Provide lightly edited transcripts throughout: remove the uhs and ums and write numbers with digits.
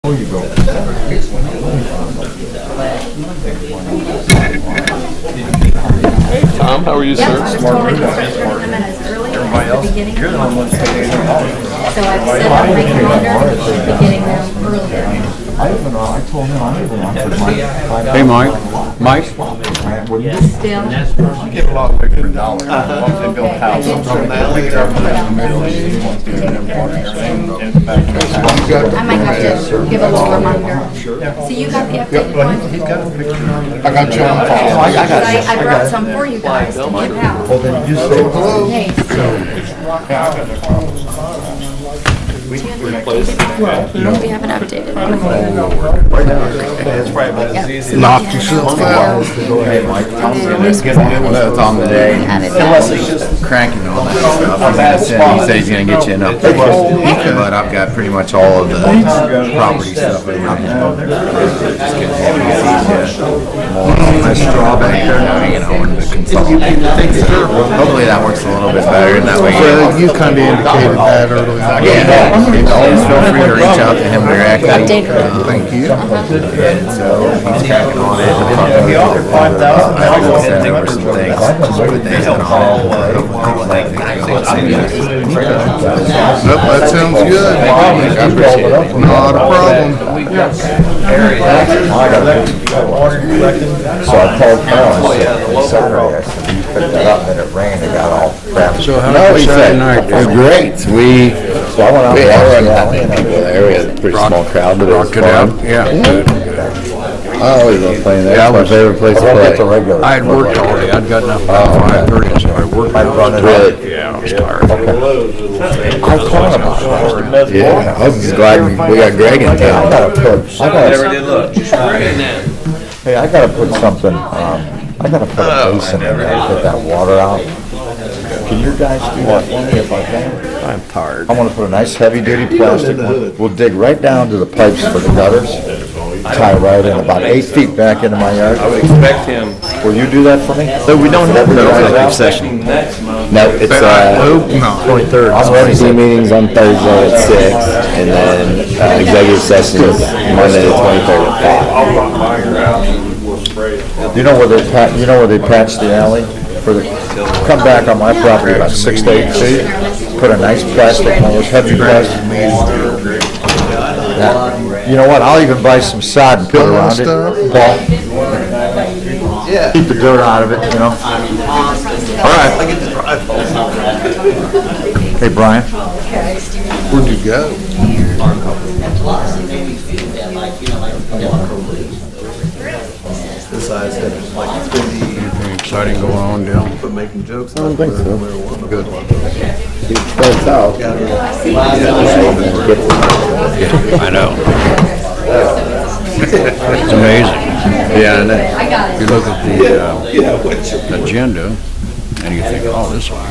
Hey Tom, how are you, sir? I was told I could start turning them in as early as the beginning. So I've said I'll make them longer, but we should be getting them earlier. I told him I'm even offered my. Hey, Mike. Mike? Still. You get a lot bigger than dollars. Once they build houses. I might have to give a little reminder. So you got the updated one? He's got a picture. I got John Paul. I brought some for you guys to give out. Well, then you say hello. Hey. We haven't updated. Knock yourself out. Hey, Mike. Let's get with Tom today. Leslie's just cranking on that stuff. He said he's going to get you an update. But I've got pretty much all of the property stuff around here. Just getting more on my straw back there now, you know, and the consolidate. Hopefully that works a little bit better. And that way, You kind of indicated that earlier. yeah. Always feel free to reach out to him directly. Thank you. And so he's cracking on it. I will send over some things, just put things in all. Nope, that sounds good. I appreciate it. Not a problem. So I called Carol and said, Saturday, I said, you picked that up and it rained, it got all crappy. So how was Saturday night? It was great. We hadn't that many people there. We had a pretty small crowd, but it was fun. Yeah. I always love playing there. That was my favorite place to play. I had worked all day. I'd gotten up about 5:30, so I worked. Really? Yeah, I was tired. I thought about it. Yeah, I was just glad we got Greg in town. Hey, I gotta put something, I gotta put a basin in there to put that water out. Can you guys do that for me if I can? I'm tired. I wanna put a nice heavy-duty plastic one. We'll dig right down to the pipes for the gutters. Tie right in, about 8 feet back into my yard. I would expect him. Will you do that for me? So we don't have no executive session. No, it's 23rd. emergency meetings on Thursday at 6, and then executive session is Monday the 23rd at 5. You know where they patched the alley? Come back on my property about 6 to 8 feet, put a nice plastic, one of those heavy plastic. You know what, I'll even buy some sod and put it around it, Paul. Keep the dirt out of it, you know? All right. Hey, Brian. Where'd you go? Anything exciting going on, Dale? Making jokes. I don't think so. Good. Starts out. I know. It's amazing. Yeah, I know. You look at the agenda, and you think, oh, this one.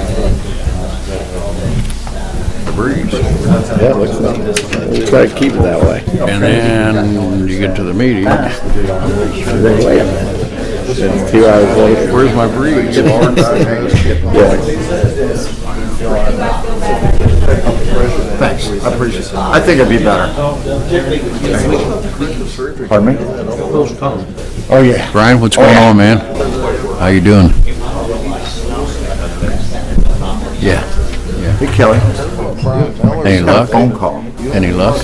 The breeze. Yeah, it looks like we'll try to keep it that way. And then you get to the meeting. Then wait a minute. Then 2 hours later. Where's my breeze? Thanks, I appreciate it. I think it'd be better. Pardon me? Oh, yeah. Brian, what's going on, man? How you doing? Yeah. Hey, Kelly. Any luck? Phone call. Any luck?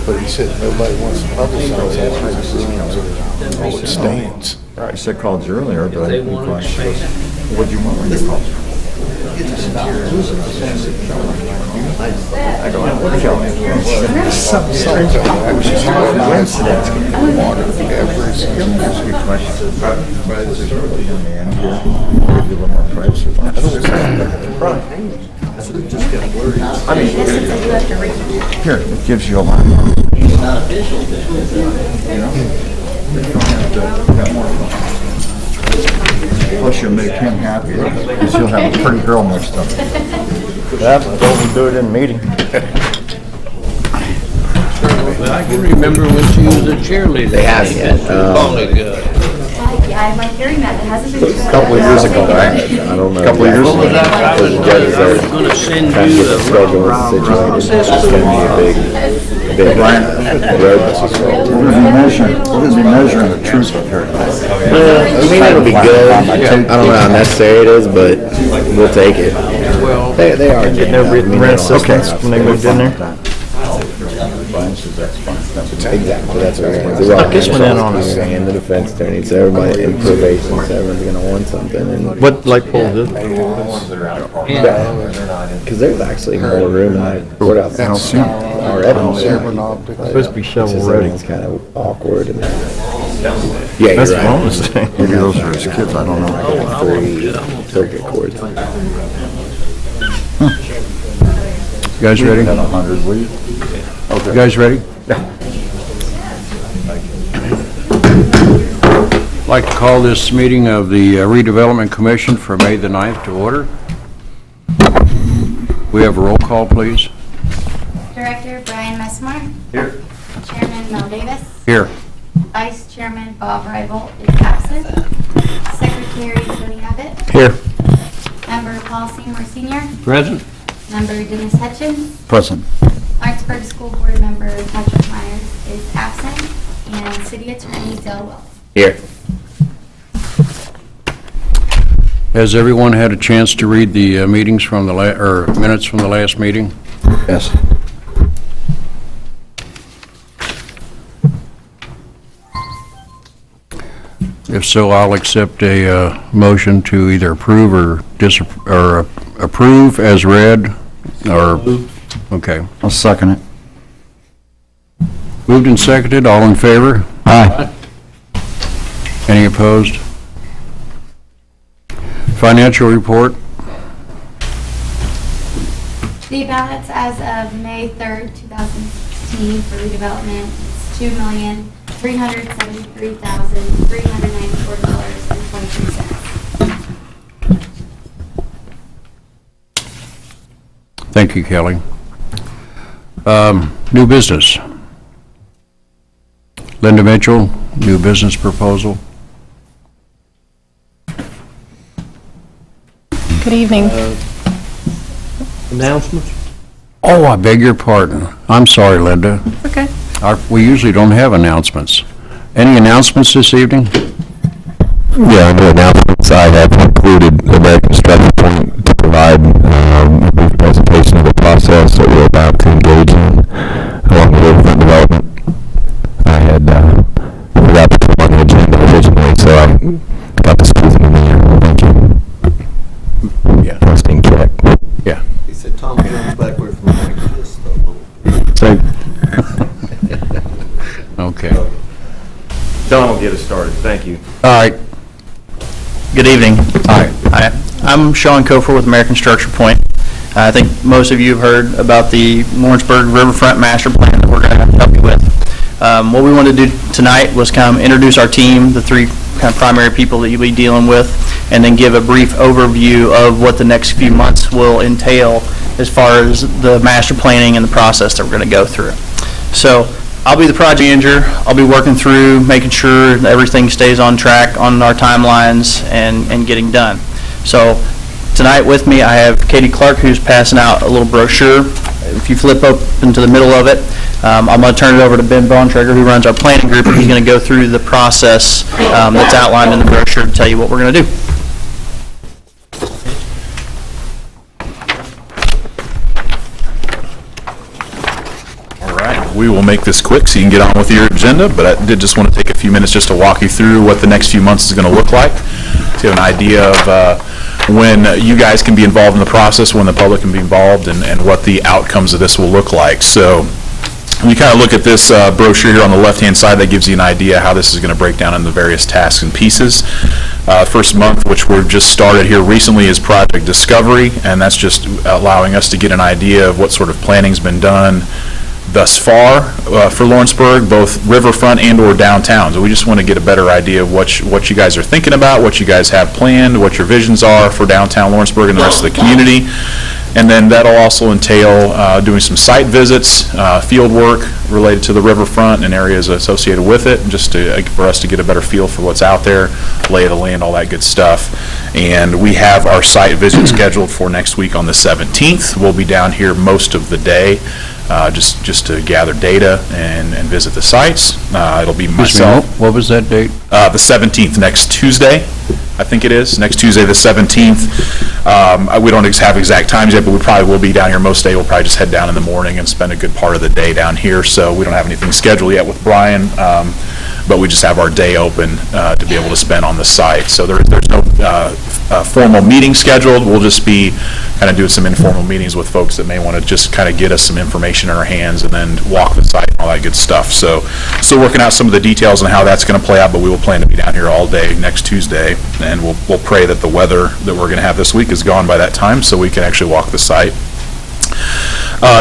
But he said nobody wants to publicize that. Oh, it stands. I said called you earlier, but I didn't quite. What'd you want when you called? I go, what Kelly? There's something strange. I was just coincidence. Water every single That's a good question. Give you a little more privacy. I mean, here, it gives you a lot more. Plus you'll make him happy, because you'll have a pretty girl next to him. Yeah, but don't do it in meeting. I can remember when she was a cheerleader. They have yet. I like hearing that. It hasn't been. A couple of years ago, right? I don't know. A couple of years ago. I was gonna send you the It's gonna be a big road. We're gonna be measuring the truth of her. I mean, it'll be good. I don't know how necessary it is, but we'll take it. Well, They are getting their rent assistance when they moved in there. Exactly, that's what we're gonna do. I guess went in on us. And the defense attorney, so everybody in probation, so everyone's gonna want something. And What light pole is it? because there's actually more room in the courthouse already. Supposed to be shovel ready. It's kind of awkward. And, yeah, you're That's what I right. was saying. Maybe those are his kids, I don't know. 3 circuit courts. you guys ready? Got 100, will you? You guys ready? I'd like to call this meeting of the Redevelopment Commission for May the 9th to order. We have a roll call, please. Director Brian Messmore. Here. Chairman Mel Davis. Here. Vice Chairman Bob Rival is absent. Secretary Tony Abbott. Here. Member Paul Seymour Sr. Present. Member Dennis Hutchins. Present. Lawrenceburg School Board Member Patrick Myers is absent. And City Attorney Dale Wells. Here. Has everyone had a chance to read the meetings from the minutes from the last meeting? Yes. If so, I'll accept a motion to either approve or approve as read, or, okay. I'll second it. Moved and seconded, all in favor? Aye. Any opposed? Financial report. The balance as of May 3rd, 2016 for redevelopment is $2,373,394.23. Thank you, Kelly. New business. Linda Mitchell, new business proposal. Good evening. Announcements? Oh, I beg your pardon. I'm sorry, Linda. Okay. We usually don't have announcements. Any announcements this evening? Yeah, under announcements, I have included American Structure Point to provide a brief presentation of the process that we're about to engage in along with Riverfront Development. I had forgot to put them on the agenda originally, so I got to squeeze them in there. Thank you. Yeah. Trusting check. Yeah. He said Tom Jones backward from just a little. So, Okay. Don will get us started. Thank you. All right. Good evening. Hi. I'm Sean Kofer with American Structure Point. I think most of you have heard about the Lawrenceburg Riverfront Master Plan that we're going to help you with. What we wanted to do tonight was kind of introduce our team, the three kind of primary people that you'll be dealing with, and then give a brief overview of what the next few months will entail as far as the master planning and the process that we're going to go through. So I'll be the project manager. I'll be working through making sure that everything stays on track on our timelines and getting done. So tonight with me I have Katie Clark, who's passing out a little brochure. If you flip up into the middle of it, I'm going to turn it over to Ben Bontrager, who runs our planning group, and he's going to go through the process that's outlined in the brochure to tell you what we're going to do. We will make this quick so you can get on with your agenda, but I did just want to take a few minutes just to walk you through what the next few months is going to look like, to have an idea of when you guys can be involved in the process, when the public can be involved, and what the outcomes of this will look like. So when you kind of look at this brochure here on the left-hand side, that gives you an idea how this is going to break down into various tasks and pieces. First month, which we've just started here recently, is Project Discovery, and that's just allowing us to get an idea of what sort of planning's been done, thus far for Lawrenceburg, both riverfront and or downtown. So we just want to get a better idea of what you guys are thinking about, what you guys have planned, what your visions are for downtown Lawrenceburg and the rest of the community. And then that'll also entail doing some site visits, field work related to the riverfront and areas associated with it, just for us to get a better feel for what's out there, lay of the land, all that good stuff. And we have our site visit scheduled for next week on the 17th. We'll be down here most of the day, just to gather data and visit the sites. It'll be myself. What was that date? The 17th, next Tuesday, I think it is. Next Tuesday, the 17th. We don't have exact times yet, but we probably will be down here most day. We'll probably just head down in the morning and spend a good part of the day down here. So we don't have anything scheduled yet with Brian, but we just have our day open to be able to spend on the site. So there's no formal meeting scheduled. We'll just be kind of doing some informal meetings with folks that may want to just kind of get us some information in our hands and then walk the site and all that good stuff. So still working out some of the details on how that's going to play out, but we will plan to be down here all day next Tuesday, and we'll pray that the weather that we're going to have this week is gone by that time so we can actually walk the site.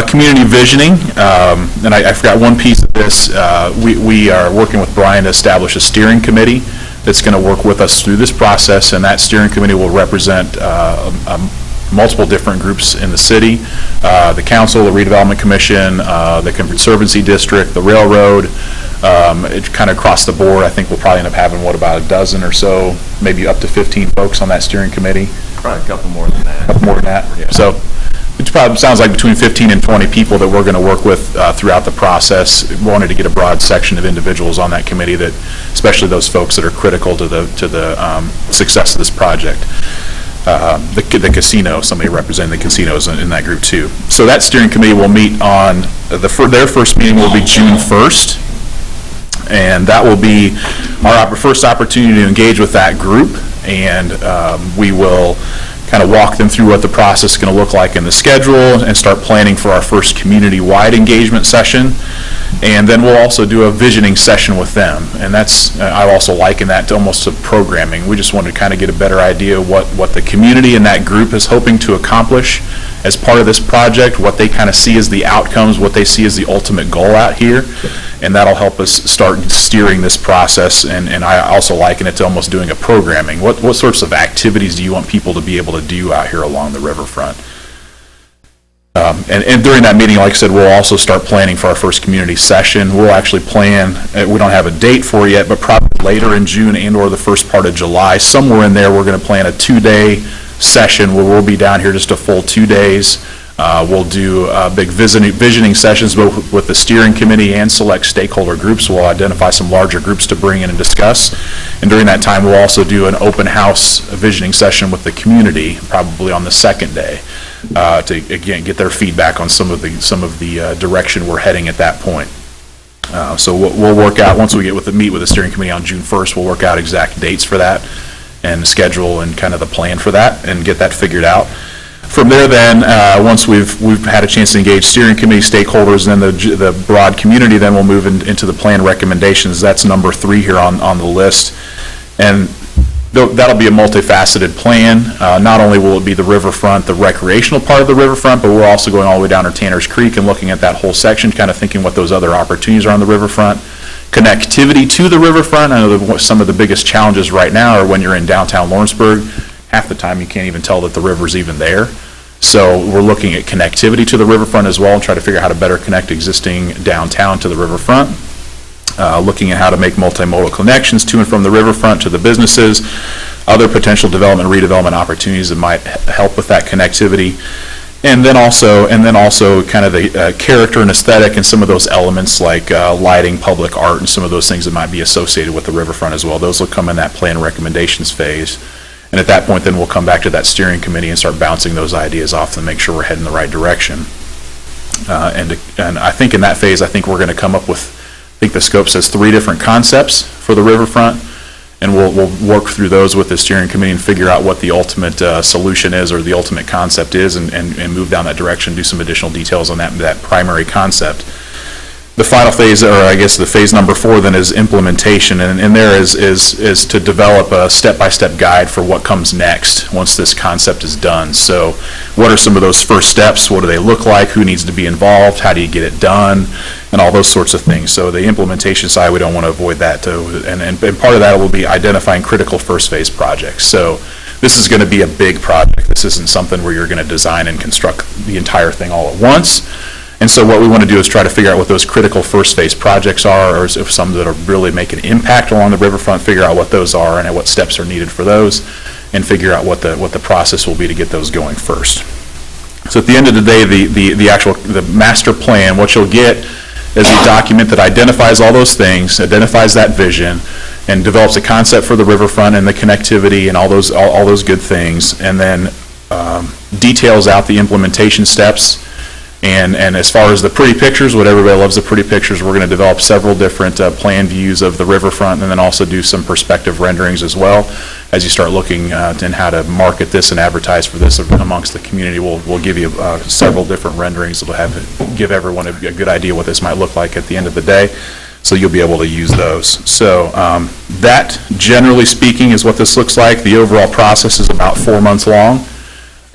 Community visioning, and I forgot one piece of this. We are working with Brian to establish a steering committee that's going to work with us through this process, and that steering committee will represent multiple different groups in the city, the council, the redevelopment commission, the conservancy district, the railroad. It's kind of across the board. I think we'll probably end up having, about a dozen or so, maybe up to 15 folks on that steering committee. Probably a couple more than that. A couple more than that. Yeah. So it probably sounds like between 15 and 20 people that we're going to work with throughout the process. We wanted to get a broad section of individuals on that committee, that, especially those folks that are critical to the success of this project. The casino, somebody representing the casinos in that group too. So that steering committee will meet on their first meeting will be June 1st, and that will be our first opportunity to engage with that group, and we will kind of walk them through what the process is going to look like in the schedule and start planning for our first community-wide engagement session. And then we'll also do a visioning session with them. And that's, I also liken that to almost to programming. We just want to kind of get a better idea of what the community and that group is hoping to accomplish as part of this project, what they kind of see as the outcomes, what they see as the ultimate goal out here. And that'll help us start steering this process. And I also liken it to almost doing a programming. What sorts of activities do you want people to be able to do out here along the riverfront? And during that meeting, like I said, we'll also start planning for our first community session. We'll actually plan, we don't have a date for it yet, but probably later in June and or the first part of July, somewhere in there, we're going to plan a 2-day session where we'll be down here just a full 2 days. We'll do big visioning sessions both with the steering committee and select stakeholder groups. We'll identify some larger groups to bring in and discuss. And during that time, we'll also do an open house visioning session with the community, probably on the second day, to again get their feedback on some of the direction we're heading at that point. So we'll work out, once we meet with the steering committee on June 1st, we'll work out exact dates for that and schedule and kind of the plan for that and get that figured out. From there then, once we've had a chance to engage steering committee stakeholders and then the broad community, then we'll move into the plan recommendations. That's number 3 here on the list. And that'll be a multifaceted plan. Not only will it be the riverfront, the recreational part of the riverfront, but we're also going all the way down to Tanner's Creek and looking at that whole section, kind of thinking what those other opportunities are on the riverfront. Connectivity to the riverfront. I know some of the biggest challenges right now are when you're in downtown Lawrenceburg. Half the time you can't even tell that the river's even there. So we're looking at connectivity to the riverfront as well and try to figure out how to better connect existing downtown to the riverfront. Looking at how to make multimodal connections to and from the riverfront to the businesses, other potential development, redevelopment opportunities that might help with that connectivity. And then also kind of the character and aesthetic and some of those elements like lighting, public art, and some of those things that might be associated with the riverfront as well. Those will come in that plan recommendations phase. And at that point, then we'll come back to that steering committee and start bouncing those ideas off to make sure we're heading the right direction. And I think in that phase, I think we're going to come up with, I think the scope says 3 different concepts for the riverfront, and we'll work through those with the steering committee and figure out what the ultimate solution is or the ultimate concept is, and move down that direction, do some additional details on that primary concept. The final phase, or I guess the phase number 4 then, is implementation, and in there is to develop a step-by-step guide for what comes next once this concept is done. So what are some of those first steps? What do they look like? Who needs to be involved? How do you get it done? And all those sorts of things. So the implementation side, we don't want to avoid that too. And part of that will be identifying critical first phase projects. So this is going to be a big project. This isn't something where you're going to design and construct the entire thing all at once. And so what we want to do is try to figure out what those critical first phase projects are, or if some that are really make an impact along the riverfront, figure out what those are and what steps are needed for those, and figure out what the process will be to get those going first. So at the end of the day, the master plan, what you'll get is a document that identifies all those things, identifies that vision, and develops a concept for the riverfront and the connectivity and all those good things, and then details out the implementation steps. And as far as the pretty pictures, what everybody loves the pretty pictures, we're going to develop several different plan views of the riverfront, and then also do some perspective renderings as well. As you start looking in how to market this and advertise for this amongst the community, we'll give you several different renderings that will give everyone a good idea what this might look like at the end of the day. So you'll be able to use those. So that, generally speaking, is what this looks like. The overall process is about 4 months long.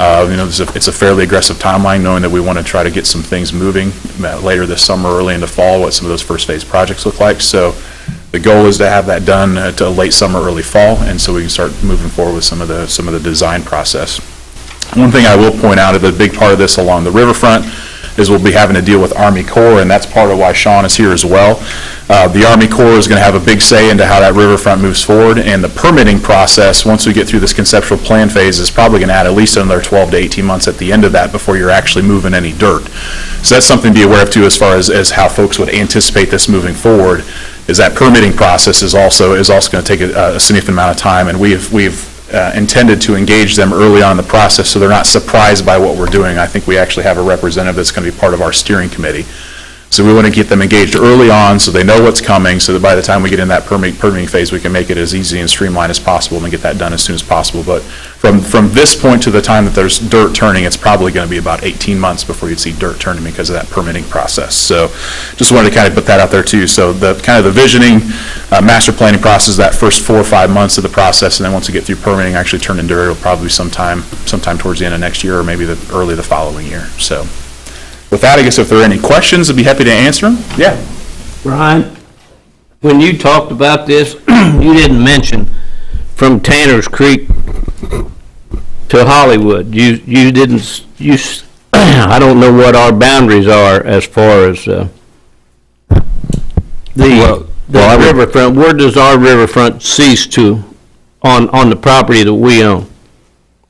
It's a fairly aggressive timeline, knowing that we want to try to get some things moving later this summer, early into fall, what some of those first phase projects look like. So the goal is to have that done to late summer, early fall, and so we can start moving forward with some of the design process. One thing I will point out, the big part of this along the riverfront is we'll be having to deal with Army Corps, and that's part of why Sean is here as well. The Army Corps is going to have a big say into how that riverfront moves forward, and the permitting process, once we get through this conceptual plan phase, is probably going to add at least another 12 to 18 months at the end of that before you're actually moving any dirt. So that's something to be aware of too, as far as how folks would anticipate this moving forward, is that permitting process is also going to take a significant amount of time, and we've intended to engage them early on in the process so they're not surprised by what we're doing. I think we actually have a representative that's going to be part of our steering committee. So we want to get them engaged early on so they know what's coming, so that by the time we get in that permitting phase, we can make it as easy and streamlined as possible and get that done as soon as possible. But from this point to the time that there's dirt turning, it's probably going to be about 18 months before you'd see dirt turning because of that permitting process. So just wanted to kind of put that out there too. So the kind of the visioning, master planning process, that first 4 or 5 months of the process, and then once we get through permitting, actually turn into dirt, it'll probably be sometime towards the end of next year or maybe early the following year. So with that, I guess if there are any questions, I'd be happy to answer them. Yeah. Brian, when you talked about this, you didn't mention from Tanner's Creek to Hollywood. You didn't, I don't know what our boundaries are as far as the riverfront. Where does our riverfront cease to on the property that we own?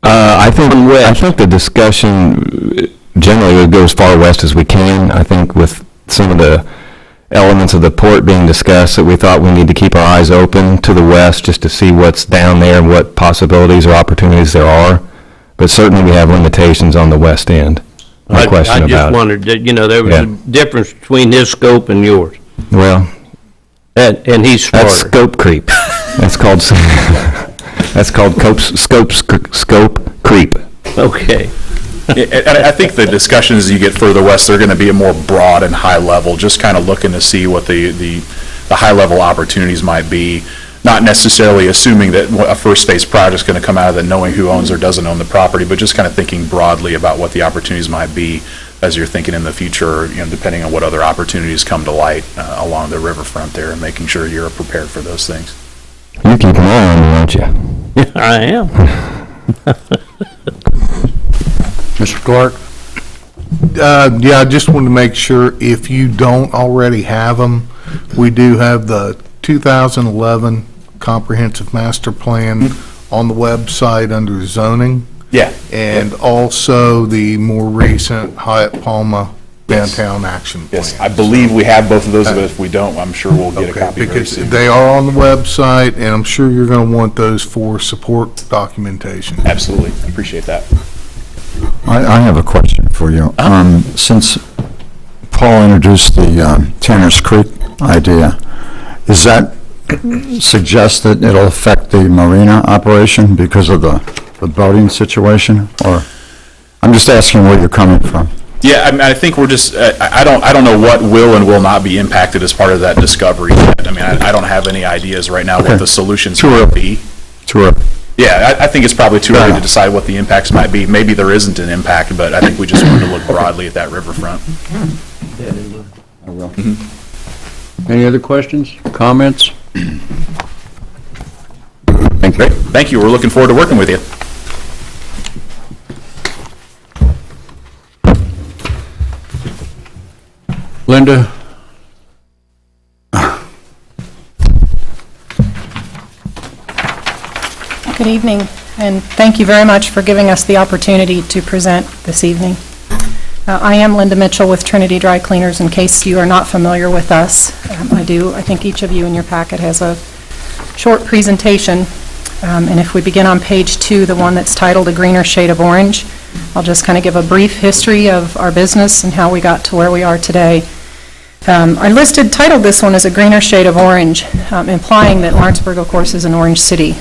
I think the discussion generally would go as far west as we can. I think with some of the elements of the port being discussed, that we thought we need to keep our eyes open to the west just to see what's down there and what possibilities or opportunities there are. But certainly we have limitations on the west end. No question about it. I just wondered, there was a difference between his scope and yours. Well, and he's smarter. That's scope creep. That's called scope creep. Okay. And I think the discussions as you get further west, they're going to be a more broad and high level, just kind of looking to see what the high level opportunities might be, not necessarily assuming that a first phase project is going to come out of that knowing who owns or doesn't own the property, but just kind of thinking broadly about what the opportunities might be as you're thinking in the future, depending on what other opportunities come to light along the riverfront there, and making sure you're prepared for those things. You keep an eye on me, aren't you? Yeah, I am. Mr. Clark? Yeah, I just wanted to make sure if you don't already have them, we do have the 2011 Comprehensive Master Plan on the website under zoning. Yeah. And also the more recent Hyatt Palma Downtown Action Plan. Yes, I believe we have both of those, but if we don't, I'm sure we'll get a copy very because soon. they are on the website, and I'm sure you're going to want those for support documentation. Absolutely, appreciate that. I have a question for you. Since Paul introduced the Tanner's Creek idea, is that suggest that it'll affect the marina operation because of the boating situation? Or I'm just asking where you're coming from. Yeah, I mean, I think we're just, I don't know what will and will not be impacted as part of that discovery yet. I mean, I don't have any ideas right now what the solutions will be. Sure. Yeah, I think it's probably too early to decide what the impacts might be. Maybe there isn't an impact, but I think we just wanted to look broadly at that riverfront. Any other questions, comments? Thank you. Great, thank you. We're looking forward to working with you. Linda? Good evening, and thank you very much for giving us the opportunity to present this evening. I am Linda Mitchell with Trinity Dry Cleaners, in case you are not familiar with us. I think each of you in your packet has a short presentation, and if we begin on page 2, the one that's titled A Greener Shade of Orange, I'll just kind of give a brief history of our business and how we got to where we are today. I titled this one as A Greener Shade of Orange, implying that Lawrenceburg, of course, is an orange city.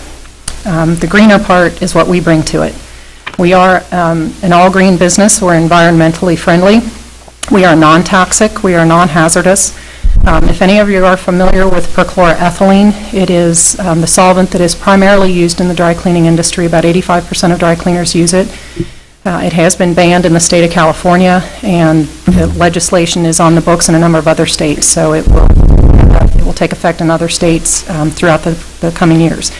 The greener part is what we bring to it. We are an all-green business. We're environmentally friendly. We are non-toxic. We are non-hazardous. If any of you are familiar with perchloroethylene, it is the solvent that is primarily used in the dry cleaning industry. About 85% of dry cleaners use it. It has been banned in the state of California, and the legislation is on the books in a number of other states, so it will take effect in other states throughout the coming years.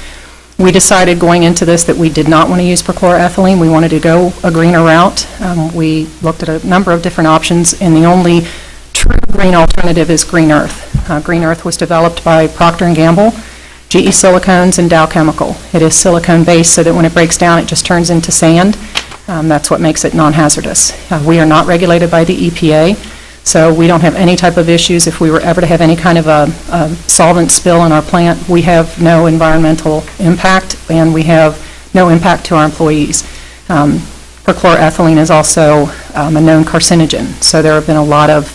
We decided going into this that we did not want to use perchloroethylene. We wanted to go a greener route. We looked at a number of different options, and the only true green alternative is Green Earth. Green Earth was developed by Procter & Gamble, GE Silicones, and Dow Chemical. It is silicone-based, so that when it breaks down, it just turns into sand. That's what makes it non-hazardous. We are not regulated by the EPA, so we don't have any type of issues. If we were ever to have any kind of a solvent spill in our plant, we have no environmental impact, and we have no impact to our employees. Perchloroethylene is also a known carcinogen, so there have been a lot of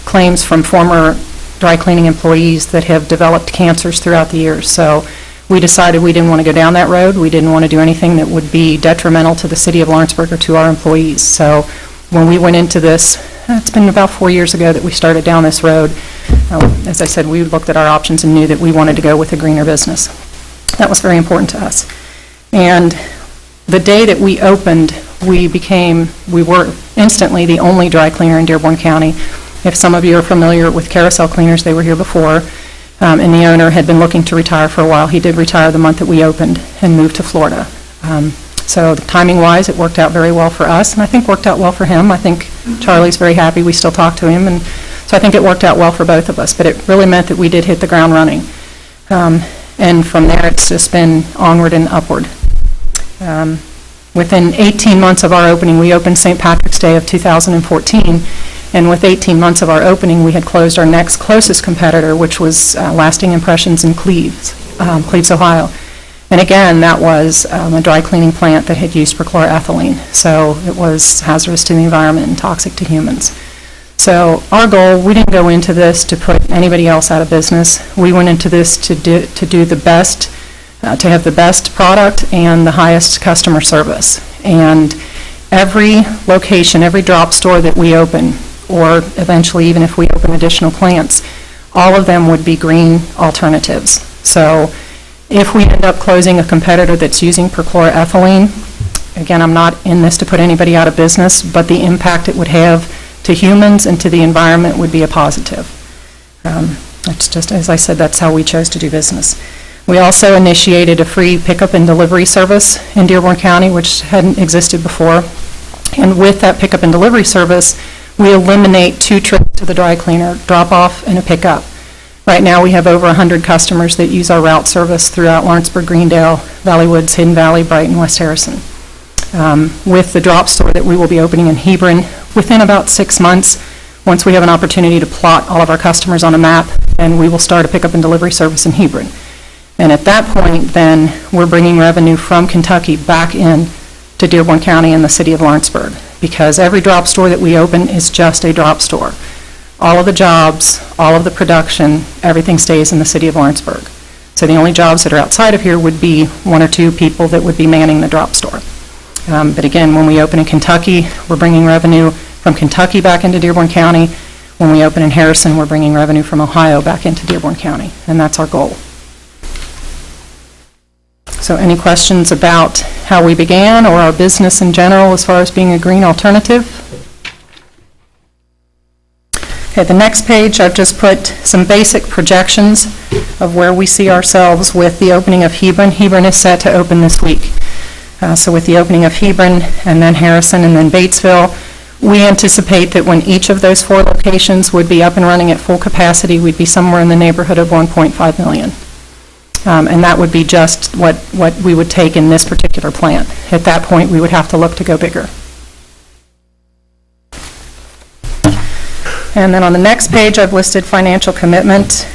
claims from former dry cleaning employees that have developed cancers throughout the years. So we decided we didn't want to go down that road. We didn't want to do anything that would be detrimental to the city of Lawrenceburg or to our employees. So when we went into this, it's been about 4 years ago that we started down this road. As I said, we looked at our options and knew that we wanted to go with a greener business. That was very important to us. And the day that we opened, we were instantly the only dry cleaner in Dearborn County. If some of you are familiar with Carousel Cleaners, they were here before, and the owner had been looking to retire for a while. He did retire the month that we opened and moved to Florida. So timing-wise, it worked out very well for us, and I think worked out well for him. I think Charlie's very happy. We still talk to him, and so I think it worked out well for both of us. But it really meant that we did hit the ground running. And from there, it's just been onward and upward. Within 18 months of our opening, we opened St. Patrick's Day of 2014, and with 18 months of our opening, we had closed our next closest competitor, which was Lasting Impressions in Cleves, Ohio. And again, that was a dry cleaning plant that had used perchloroethylene, so it was hazardous to the environment and toxic to humans. So our goal, we didn't go into this to put anybody else out of business. We went into this to do the best, to have the best product and the highest customer service. And every location, every drop store that we open, or eventually even if we open additional plants, all of them would be green alternatives. So if we end up closing a competitor that's using perchloroethylene, again, I'm not in this to put anybody out of business, but the impact it would have to humans and to the environment would be a positive. That's just, as I said, that's how we chose to do business. We also initiated a free pickup and delivery service in Dearborn County, which hadn't existed before. And with that pickup and delivery service, we eliminate 2 trips to the dry cleaner, drop off and a pickup. Right now, we have over 100 customers that use our route service throughout Lawrenceburg, Greendale, Valley Woods, Hidden Valley, Brighton, West Harrison. With the drop store that we will be opening in Hebron, within about 6 months, once we have an opportunity to plot all of our customers on a map, then we will start a pickup and delivery service in Hebron. And at that point, then, we're bringing revenue from Kentucky back in to Dearborn County and the city of Lawrenceburg, because every drop store that we open is just a drop store. All of the jobs, all of the production, everything stays in the city of Lawrenceburg. So the only jobs that are outside of here would be 1 or 2 people that would be manning the drop store. But again, when we open in Kentucky, we're bringing revenue from Kentucky back into Dearborn County. When we open in Harrison, we're bringing revenue from Ohio back into Dearborn County, and that's our goal. So any questions about how we began or our business in general as far as being a green alternative? Okay, the next page, I've just put some basic projections of where we see ourselves with the opening of Hebron. Hebron is set to open this week. So with the opening of Hebron and then Harrison and then Batesville, we anticipate that when each of those 4 locations would be up and running at full capacity, we'd be somewhere in the neighborhood of 1.5 million. And that would be just what we would take in this particular plant. At that point, we would have to look to go bigger. And then on the next page, I've listed financial commitment.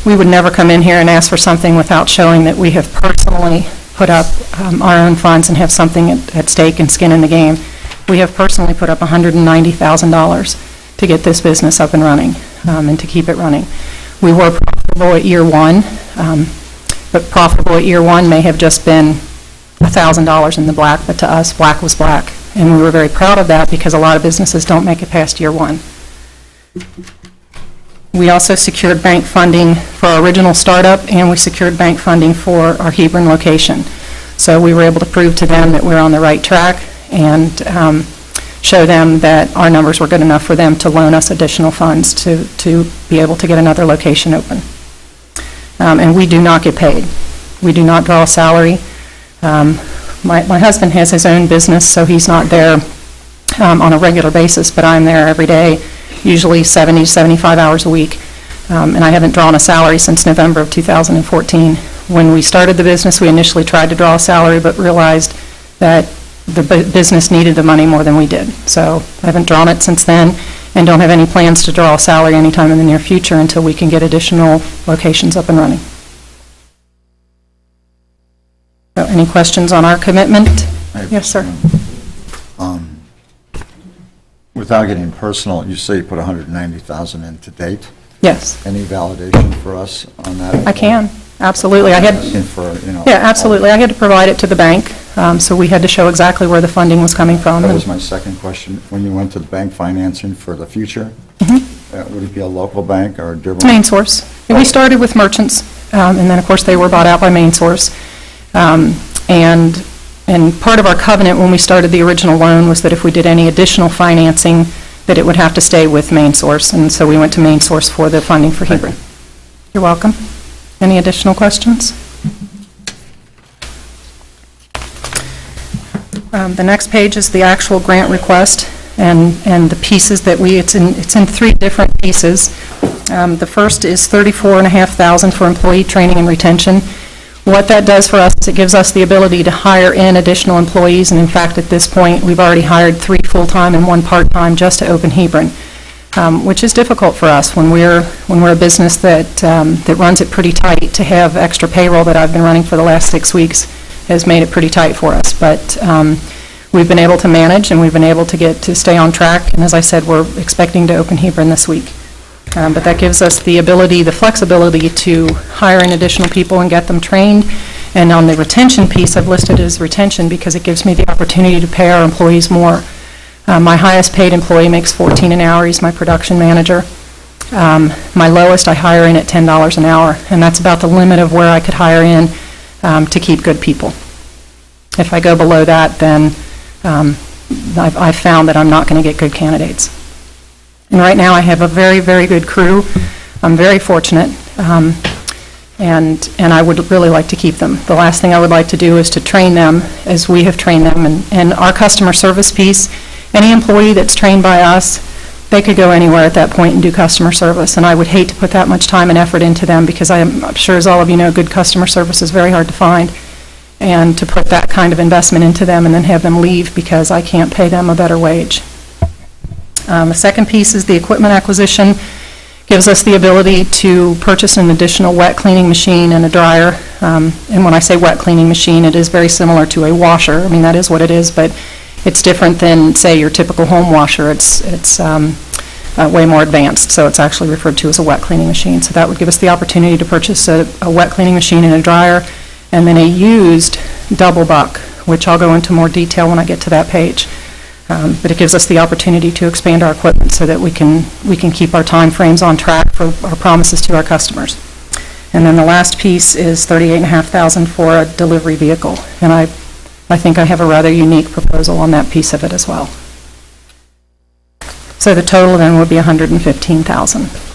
We would never come in here and ask for something without showing that we have personally put up our own funds and have something at stake and skin in the game. We have personally put up $190,000 to get this business up and running and to keep it running. We were profitable at year 1, but profitable at year 1 may have just been $1,000 in the black, but to us, black was black. And we were very proud of that because a lot of businesses don't make it past year 1. We also secured bank funding for our original startup, and we secured bank funding for our Hebron location. So we were able to prove to them that we're on the right track and show them that our numbers were good enough for them to loan us additional funds to be able to get another location open. And we do not get paid. We do not draw a salary. My husband has his own business, so he's not there on a regular basis, but I'm there every day, usually 70 to 75 hours a week. And I haven't drawn a salary since November of 2014. When we started the business, we initially tried to draw a salary, but realized that the business needed the money more than we did. So I haven't drawn it since then and don't have any plans to draw a salary anytime in the near future until we can get additional locations up and running. So any questions on our commitment? Yes, sir. Without getting personal, you say you put $190,000 in to date. Yes. Any validation for us on that? I can, absolutely. I had, yeah, absolutely. I had to provide it to the bank, so we had to show exactly where the funding was coming from. That was my second question. When you went to the bank financing for the future, would it be a local bank or a Dearborn? Main Source. We started with merchants, and then, of course, they were bought out by Main Source. And part of our covenant when we started the original loan was that if we did any additional financing, that it would have to stay with Main Source, and so we went to Main Source for the funding for Hebron. You're welcome. Any additional questions? The next page is the actual grant request and the pieces that it's in 3 different pieces. The first is $34,500 for employee training and retention. What that does for us is it gives us the ability to hire in additional employees, and in fact, at this point, we've already hired 3 full-time and 1 part-time just to open Hebron, which is difficult for us when we're a business that runs it pretty tight. To have extra payroll that I've been running for the last 6 weeks has made it pretty tight for us, but we've been able to manage and we've been able to stay on track, and as I said, we're expecting to open Hebron this week. But that gives us the ability, the flexibility to hire in additional people and get them trained. And on the retention piece, I've listed it as retention because it gives me the opportunity to pay our employees more. My highest paid employee makes $14 an hour. He's my production manager. My lowest, I hire in at $10 an hour, and that's about the limit of where I could hire in to keep good people. If I go below that, then I've found that I'm not going to get good candidates. And right now, I have a very, very good crew. I'm very fortunate, and I would really like to keep them. The last thing I would like to do is to train them as we have trained them. And our customer service piece, any employee that's trained by us, they could go anywhere at that point and do customer service. And I would hate to put that much time and effort into them because I'm sure, as all of you know, good customer service is very hard to find. And to put that kind of investment into them and then have them leave because I can't pay them a better wage. The second piece is the equipment acquisition. Gives us the ability to purchase an additional wet cleaning machine and a dryer. And when I say wet cleaning machine, it is very similar to a washer. I mean, that is what it is, but it's different than, say, your typical home washer. It's way more advanced, so it's actually referred to as a wet cleaning machine. So that would give us the opportunity to purchase a wet cleaning machine and a dryer, and then a used double buck, which I'll go into more detail when I get to that page. But it gives us the opportunity to expand our equipment so that we can keep our timeframes on track for our promises to our customers. And then the last piece is $38,500 for a delivery vehicle. And I think I have a rather unique proposal on that piece of it as well. So the total then would be $115,000.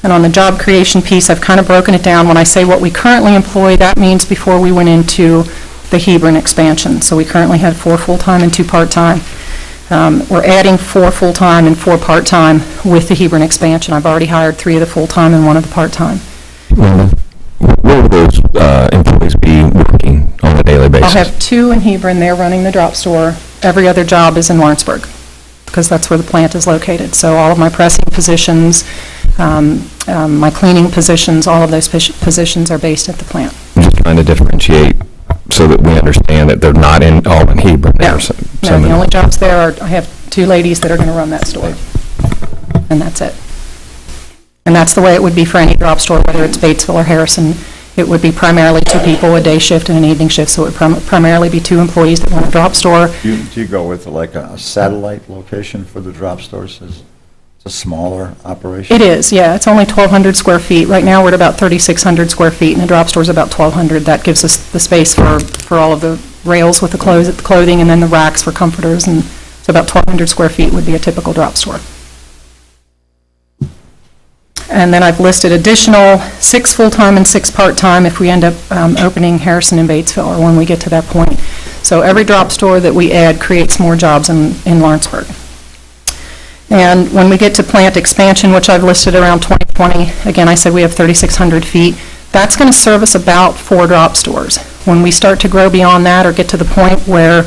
And on the job creation piece, I've kind of broken it down. When I say what we currently employ, that means before we went into the Hebron expansion. So we currently had 4 full-time and 2 part-time. We're adding 4 full-time and 4 part-time with the Hebron expansion. I've already hired 3 of the full-time and 1 of the part-time. Where will those employees be working on a daily basis? I'll have 2 in Hebron. They're running the drop store. Every other job is in Lawrenceburg, because that's where the plant is located. So all of my pressing positions, my cleaning positions, all of those positions are based at the plant. I'm just trying to differentiate so that we understand that they're not all in Hebron. No, the only jobs there are, I have 2 ladies that are going to run that store, and that's it. And that's the way it would be for any drop store, whether it's Batesville or Harrison. It would be primarily 2 people, a day shift and an evening shift, so it would primarily be 2 employees that run a drop store. Do you go with like a satellite location for the drop stores? It's a smaller operation? It is, yeah. It's only 1,200 square feet. Right now, we're at about 3,600 square feet, and the drop store's about 1,200. That gives us the space for all of the rails with the clothing, and then the racks for comforters, and so about 1,200 square feet would be a typical drop store. And then I've listed additional 6 full-time and 6 part-time if we end up opening Harrison and Batesville, or when we get to that point. So every drop store that we add creates more jobs in Lawrenceburg. And when we get to plant expansion, which I've listed around 2020, again, I said we have 3,600 feet. That's going to service about 4 drop stores. When we start to grow beyond that or get to the point where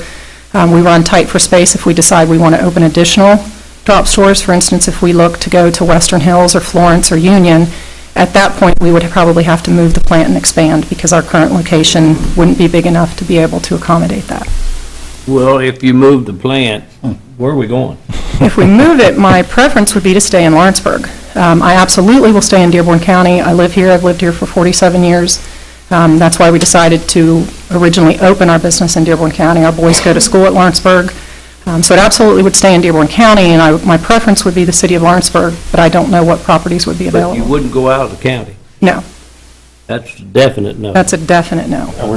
we run tight for space, if we decide we want to open additional drop stores, for instance, if we look to go to Western Hills or Florence or Union, at that point we would probably have to move the plant and expand because our current location wouldn't be big enough to be able to accommodate that. Well, if you move the plant, where are we going? If we move it, my preference would be to stay in Lawrenceburg. I absolutely will stay in Dearborn County. I live here. I've lived here for 47 years. That's why we decided to originally open our business in Dearborn County. Our boys go to school at Lawrenceburg. So it absolutely would stay in Dearborn County, and my preference would be the city of Lawrenceburg, but I don't know what properties would be But available. you wouldn't go out of the county? No. That's a definite no. That's a definite no. That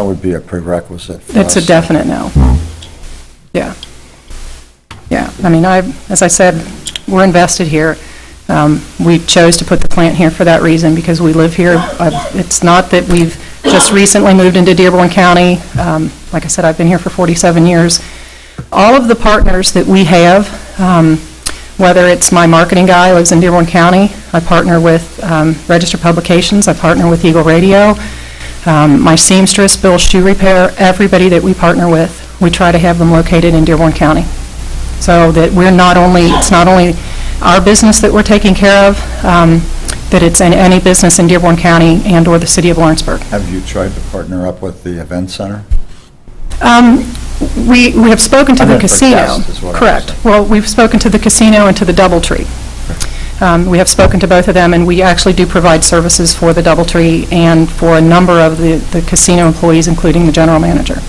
would be a prerequisite for It's a us. definite no. Yeah. Yeah, I mean, as I said, we're invested here. We chose to put the plant here for that reason, because we live here. It's not that we've just recently moved into Dearborn County. Like I said, I've been here for 47 years. All of the partners that we have, whether it's my marketing guy who lives in Dearborn County, I partner with Register Publications, I partner with Eagle Radio, my seamstress, Bill's Shoe Repair, everybody that we partner with, we try to have them located in Dearborn County. So that it's not only our business that we're taking care of, that it's in any business in Dearborn County and or the city of Lawrenceburg. Have you tried to partner up with the event center? We have spoken to the casino. Guest is what I was Correct. saying. Well, we've spoken to the casino and to the DoubleTree. We have spoken to both of them, and we actually do provide services for the DoubleTree and for a number of the casino employees, including the general manager.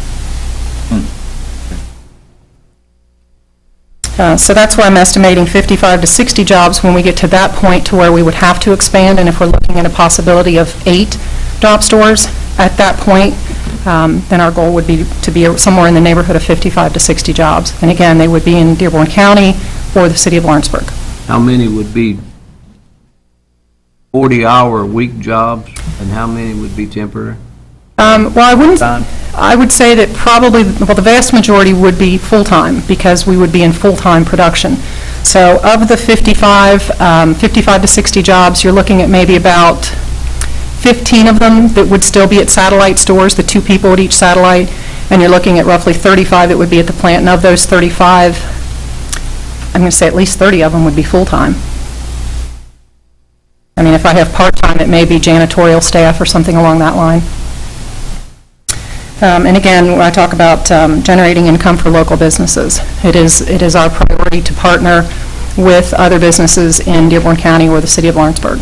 So that's where I'm estimating 55 to 60 jobs when we get to that point to where we would have to expand, and if we're looking at a possibility of 8 drop stores at that point, then our goal would be to be somewhere in the neighborhood of 55 to 60 jobs. And again, they would be in Dearborn County or the city of Lawrenceburg. How many would be 40-hour-a-week jobs, and how many would be temporary? Well, I would say that probably, the vast majority would be full-time, because we would be in full-time production. So of the 55 to 60 jobs, you're looking at maybe about 15 of them that would still be at satellite stores, the 2 people at each satellite, and you're looking at roughly 35 that would be at the plant. And of those 35, I'm going to say at least 30 of them would be full-time. I mean, if I have part-time, it may be janitorial staff or something along that line. And again, when I talk about generating income for local businesses, it is our priority to partner with other businesses in Dearborn County or the city of Lawrenceburg.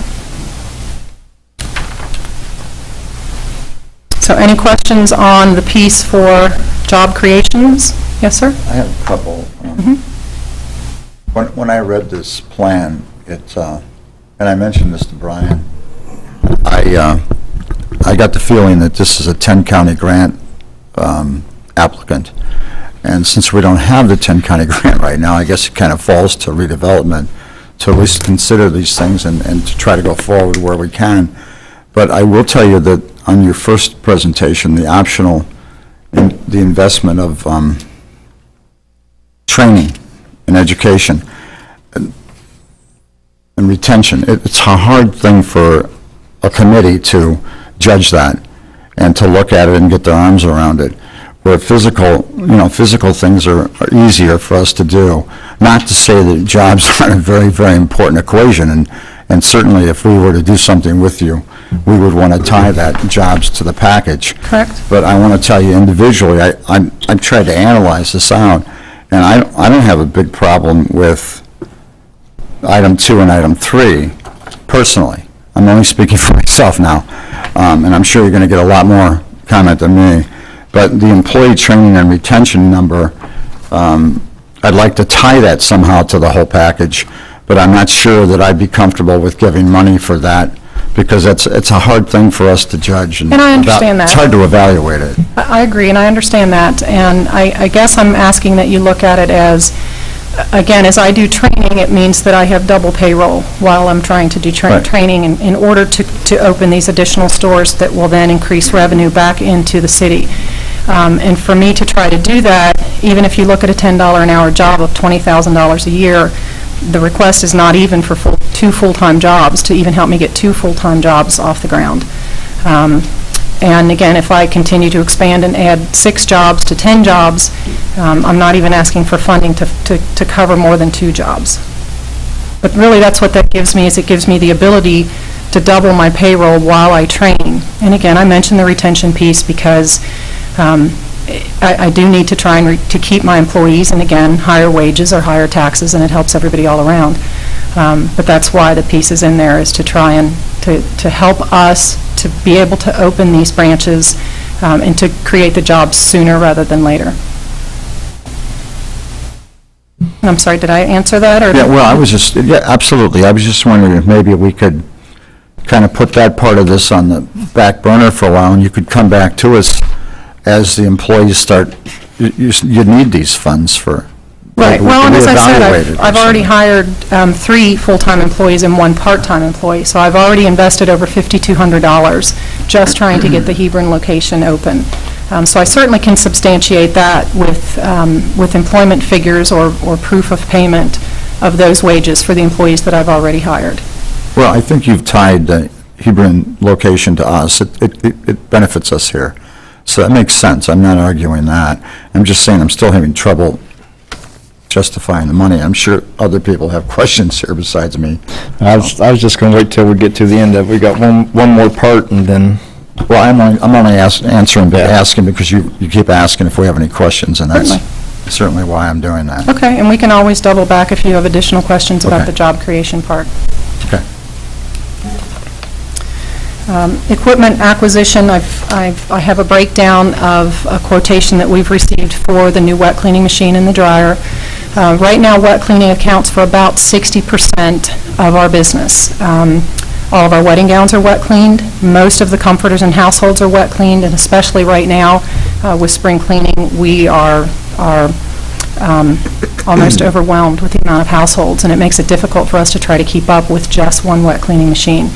So any questions on the piece for job creations Yes, sir? I have a couple. When I read this plan, and I mentioned this to Brian, I got the feeling that this is a 10-county grant applicant. And since we don't have the 10-county grant right now, I guess it kind of falls to redevelopment to at least consider these things and to try to go forward where we can. But I will tell you that on your first presentation, the optional, the investment of training and education and retention, it's a hard thing for a committee to judge that and to look at it and get their arms around it. Where physical things are easier for us to do. Not to say that jobs aren't a very, very important equation, and certainly if we were to do something with you, we would want to tie that jobs to the package. Correct. But I want to tell you individually, I've tried to analyze this out, and I don't have a big problem with item 2 and item 3, personally. I'm only speaking for myself now, and I'm sure you're going to get a lot more comment than me. But the employee training and retention number, I'd like to tie that somehow to the whole package, but I'm not sure that I'd be comfortable with giving money for that, because it's a hard thing for us to judge. And I understand that. It's hard to evaluate it. I agree, and I understand that, and I guess I'm asking that you look at it as, again, as I do training, it means that I have double payroll while I'm trying to do Right. training in order to open these additional stores that will then increase revenue back into the city. And for me to try to do that, even if you look at a $10 an hour job of $20,000 a year, the request is not even for two full-time jobs, to even help me get 2 full-time jobs off the ground. And again, if I continue to expand and add 6 jobs to 10 jobs, I'm not even asking for funding to cover more than 2 jobs. But really, that's what that gives me, is it gives me the ability to double my payroll while I train. And again, I mentioned the retention piece because I do need to try and to keep my employees, and again, higher wages or higher taxes, and it helps everybody all around. But that's why the piece is in there, is to try and to help us to be able to open these branches and to create the jobs sooner rather than later. I'm sorry, did I answer that? Or Yeah, well, yeah, absolutely. I was just wondering if maybe we could kind of put that part of this on the back burner for a while, and you could come back to us as the employees start, you need these funds for. Right, well, and as I said, reevaluated or I've already something. hired 3 full-time employees and 1 part-time employee, so I've already invested over $5,200 just trying to get the Hebron location open. So I certainly can substantiate that with employment figures or proof of payment of those wages for the employees that I've already hired. Well, I think you've tied the Hebron location to us. It benefits us here. So that makes sense. I'm not arguing that. I'm just saying I'm still having trouble justifying the money. I'm sure other people have questions here besides me. I was just going to wait till we get to the end of it. We got one more part, and then. Well, I'm only asking because you keep asking if we have any questions, and that's certainly why I'm doing that. Okay, and we can always double back if you have additional questions about Okay. the job creation part. Okay. Equipment acquisition, I have a breakdown of a quotation that we've received for the new wet cleaning machine and the dryer. Right now, wet cleaning accounts for about 60% of our business. All of our wedding gowns are wet cleaned. Most of the comforters in households are wet cleaned, and especially right now with spring cleaning, we are almost overwhelmed with the amount of households, and it makes it difficult for us to try to keep up with just one wet cleaning machine.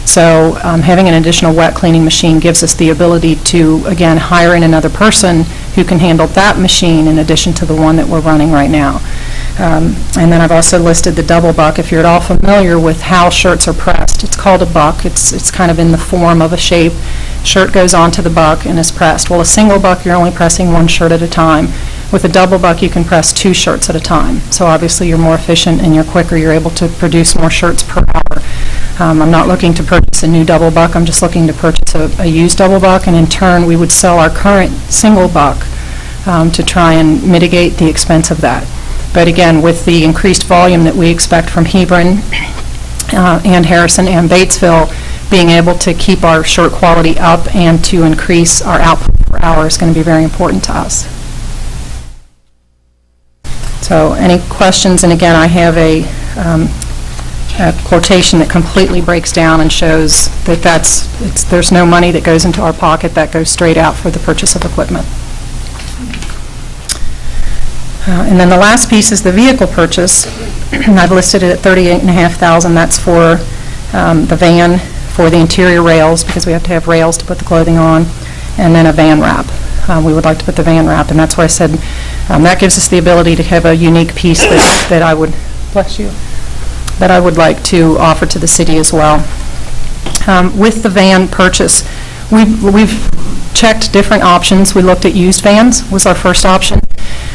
So having an additional wet cleaning machine gives us the ability to, again, hire in another person who can handle that machine in addition to the one that we're running right now. And then I've also listed the double buck. If you're at all familiar with how shirts are pressed, it's called a buck. It's kind of in the form of a shape. Shirt goes onto the buck and is pressed. Well, a single buck, you're only pressing 1 shirt at a time. With a double buck, you can press 2 shirts at a time. So obviously, you're more efficient and you're quicker. You're able to produce more shirts per hour. I'm not looking to purchase a new double buck. I'm just looking to purchase a used double buck, and in turn, we would sell our current single buck to try and mitigate the expense of that. But again, with the increased volume that we expect from Hebron and Harrison and Batesville, being able to keep our shirt quality up and to increase our output per hour is going to be very important to us. So any questions? And again, I have a quotation that completely breaks down and shows that there's no money that goes into our pocket, that goes straight out for the purchase of equipment. And then the last piece is the vehicle purchase. I've listed it at $38,500. That's for the van, for the interior rails, because we have to have rails to put the clothing on, and then a van wrap. We would like to put the van wrap, and that's why I said that gives us the ability to have a unique piece that I would, bless you, that I would like to offer to the city as well. With the van purchase, we've checked different options. We looked at used vans was our first option,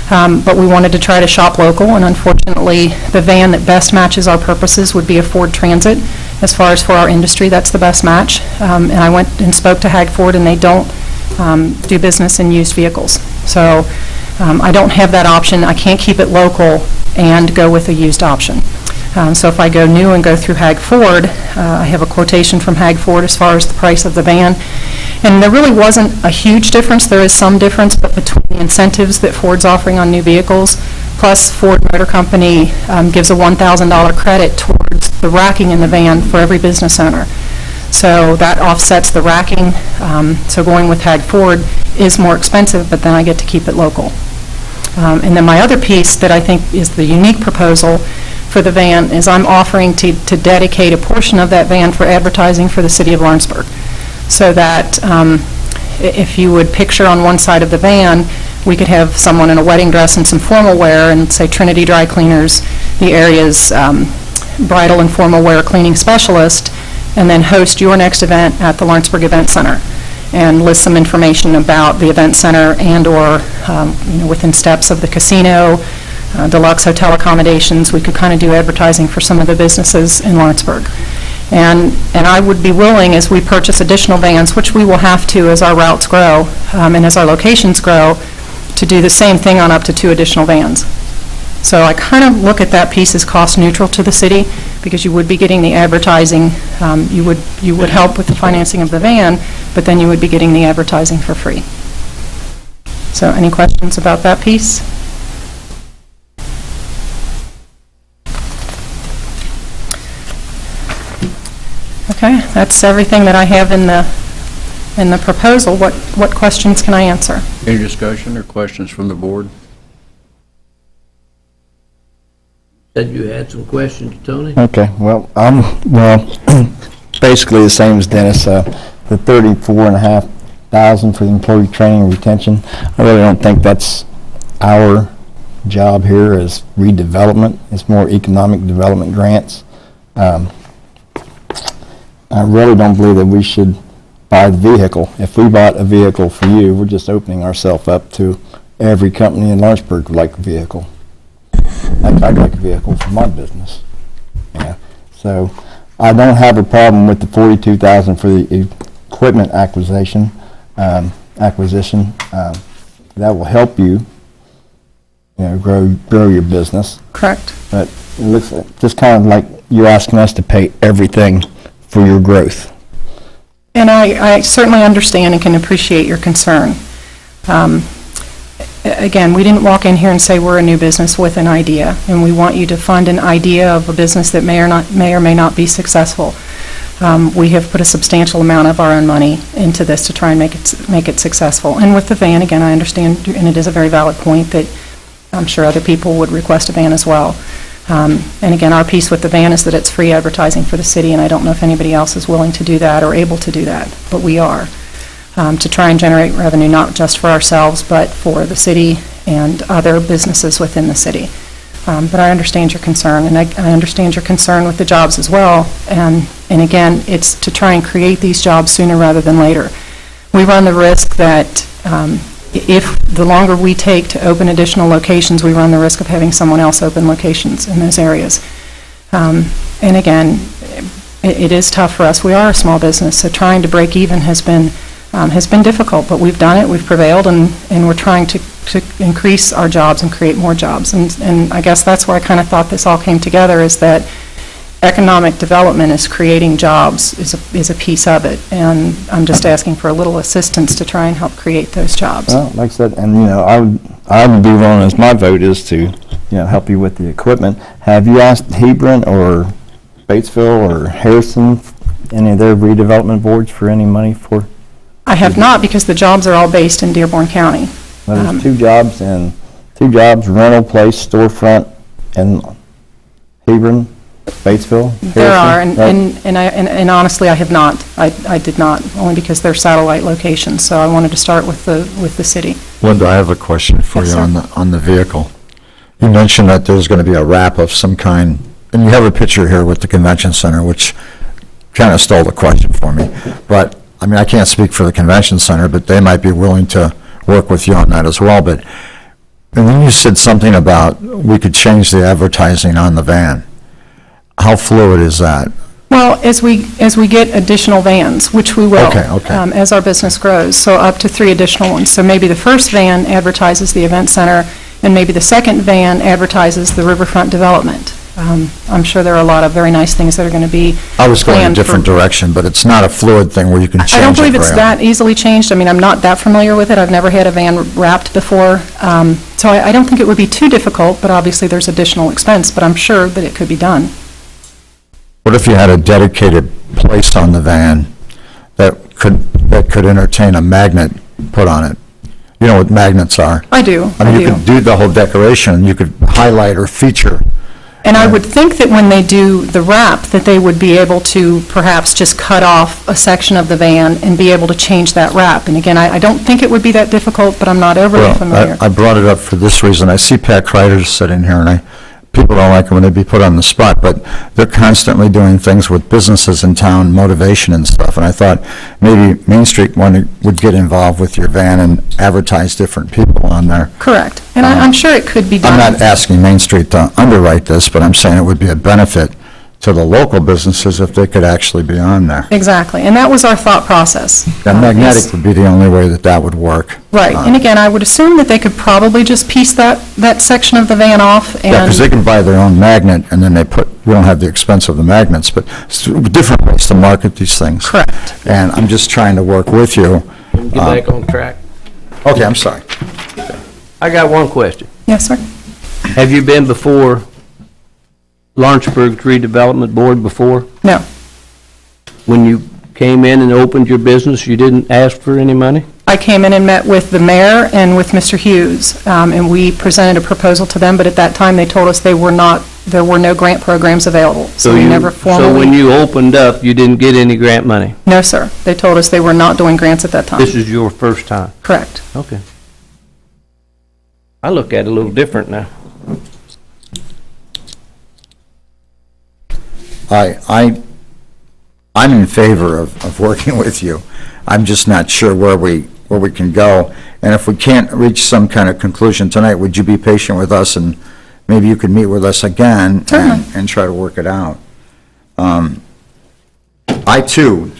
but we wanted to try to shop local, and unfortunately, the van that best matches our purposes would be a Ford Transit. As far as for our industry, that's the best match. And I went and spoke to Hag Ford, and they don't do business in used vehicles. So I don't have that option. I can't keep it local and go with a used option. So if I go new and go through Hag Ford, I have a quotation from Hag Ford as far as the price of the van. And there really wasn't a huge difference. There is some difference, but between the incentives that Ford's offering on new vehicles, plus Ford Motor Company gives a $1,000 credit towards the racking in the van for every business owner. So that offsets the racking. So going with Hag Ford is more expensive, but then I get to keep it local. And then my other piece that I think is the unique proposal for the van is I'm offering to dedicate a portion of that van for advertising for the city of Lawrenceburg. So that if you would picture on one side of the van, we could have someone in a wedding dress and some formal wear and say Trinity Dry Cleaners, the area's bridal and formal wear cleaning specialist, and then host your next event at the Lawrenceburg Event Center and list some information about the event center and or within steps of the casino, deluxe hotel accommodations. We could kind of do advertising for some of the businesses in Lawrenceburg. And I would be willing, as we purchase additional vans, which we will have to as our routes grow and as our locations grow, to do the same thing on up to 2 additional vans. So I kind of look at that piece as cost neutral to the city, because you would be getting the advertising, you would help with the financing of the van, but then you would be getting the advertising for free. So any questions about that piece? Okay, that's everything that I have in the proposal. What questions can I answer? Any discussion or questions from the board? Said you had some questions, Tony? Okay, well, basically the same as Dennis, the $34,500 for the employee training and retention. I really don't think that's our job here as redevelopment. It's more economic development grants. I really don't believe that we should buy the vehicle. If we bought a vehicle for you, we're just opening ourselves up to every company in Lawrenceburg would like a vehicle. I'd like a vehicle for my business. Yeah. So I don't have a problem with the $42,000 for the equipment acquisition. That will help you, grow your business. Correct. But it looks just kind of like you're asking us to pay everything for your growth. And I certainly understand and can appreciate your concern. Again, we didn't walk in here and say we're a new business with an idea, and we want you to fund an idea of a business that may or may not be successful. We have put a substantial amount of our own money into this to try and make it successful. And with the van, again, I understand, and it is a very valid point that I'm sure other people would request a van as well. And again, our piece with the van is that it's free advertising for the city, and I don't know if anybody else is willing to do that or able to do that, but we are, to try and generate revenue not just for ourselves, but for the city and other businesses within the city. But I understand your concern, and I understand your concern with the jobs as well. And again, it's to try and create these jobs sooner rather than later. We run the risk that if the longer we take to open additional locations, we run the risk of having someone else open locations in those areas. And again, it is tough for us. We are a small business, so trying to break even has been difficult, but we've done it, we've prevailed, and we're trying to increase our jobs and create more jobs. And I guess that's where I kind of thought this all came together, is that economic development is creating jobs, is a piece of it, and I'm just asking for a little assistance to try and help create those jobs. Well, like I said, and I would be willing, as my vote is to help you with the equipment. Have you asked Hebron or Batesville or Harrison, any of their redevelopment boards for any money for? I have not, because the jobs are all based in Dearborn County. Well, there's two jobs, rental place, storefront, and Hebron, Batesville. There are, Harrison, and honestly, I have not. I did not, only because they're satellite locations, so I wanted to start with the city. Linda, I have a question for Yes, you sir. on the vehicle. You mentioned that there's going to be a wrap of some kind, and you have a picture here with the convention center, which kind of stole the question for me. But, I mean, I can't speak for the convention center, but they might be willing to work with you on that as well. But, and then you said something about we could change the advertising on the van. How fluid is that? Well, as we get additional vans, which we will. Okay. As our business grows, so up to 3 additional ones. So maybe the first van advertises the event center, and maybe the second van advertises the riverfront development. I'm sure there are a lot of very nice things that are going to be I was going a planned different for- direction, but it's not a fluid thing where you can change it. I don't believe it's very that easily changed. I mean, I'm not that familiar with it. I've never had a van wrapped before. So I don't think it would be too difficult, but obviously there's additional expense, but I'm sure that it could be done. What if you had a dedicated place on the van that could entertain a magnet put on it? You know what magnets are? I do. I mean, you could do the whole decoration, you could highlight or feature. And I would think that when they do the wrap, that they would be able to perhaps just cut off a section of the van and be able to change that wrap. And again, I don't think it would be that difficult, but I'm not overly familiar. I brought it up for this reason. I see Pat Kreider sitting here, and people don't like it when they be put on the spot, but they're constantly doing things with businesses in town, motivation and stuff, and I thought maybe Main Street would get involved with your van and advertise different people on there. Correct. And I'm sure it could be done. I'm not asking Main Street to underwrite this, but I'm saying it would be a benefit to the local businesses if they could actually be on there. Exactly. And that was our thought process. And magnetic Yes. would be the only way that would work. Right. And again, I would assume that they could probably just piece that section of the van off and... Yeah, because they can buy their own magnet, and then we don't have the expense of the magnets, but it's different ways to market these things. Correct. And I'm just trying to work with you. Get back on track. Okay, I'm sorry. I got one question. Yes, sir. Have you been before Lawrenceburg's redevelopment board before? No. When you came in and opened your business, you didn't ask for any money? I came in and met with the mayor and with Mr. Hughes, and we presented a proposal to them, but at that time, they told us there were no grant programs available. So we never formally... So when you opened up, you didn't get any grant money? No, sir. They told us they were not doing grants at that time. This is your first time? Correct. Okay. I look at it a little different now. I'm in favor of working with you. I'm just not sure where we can go. And if we can't reach some kind of conclusion tonight, would you be patient with us, and maybe you could meet with us again and try to work it out? I too,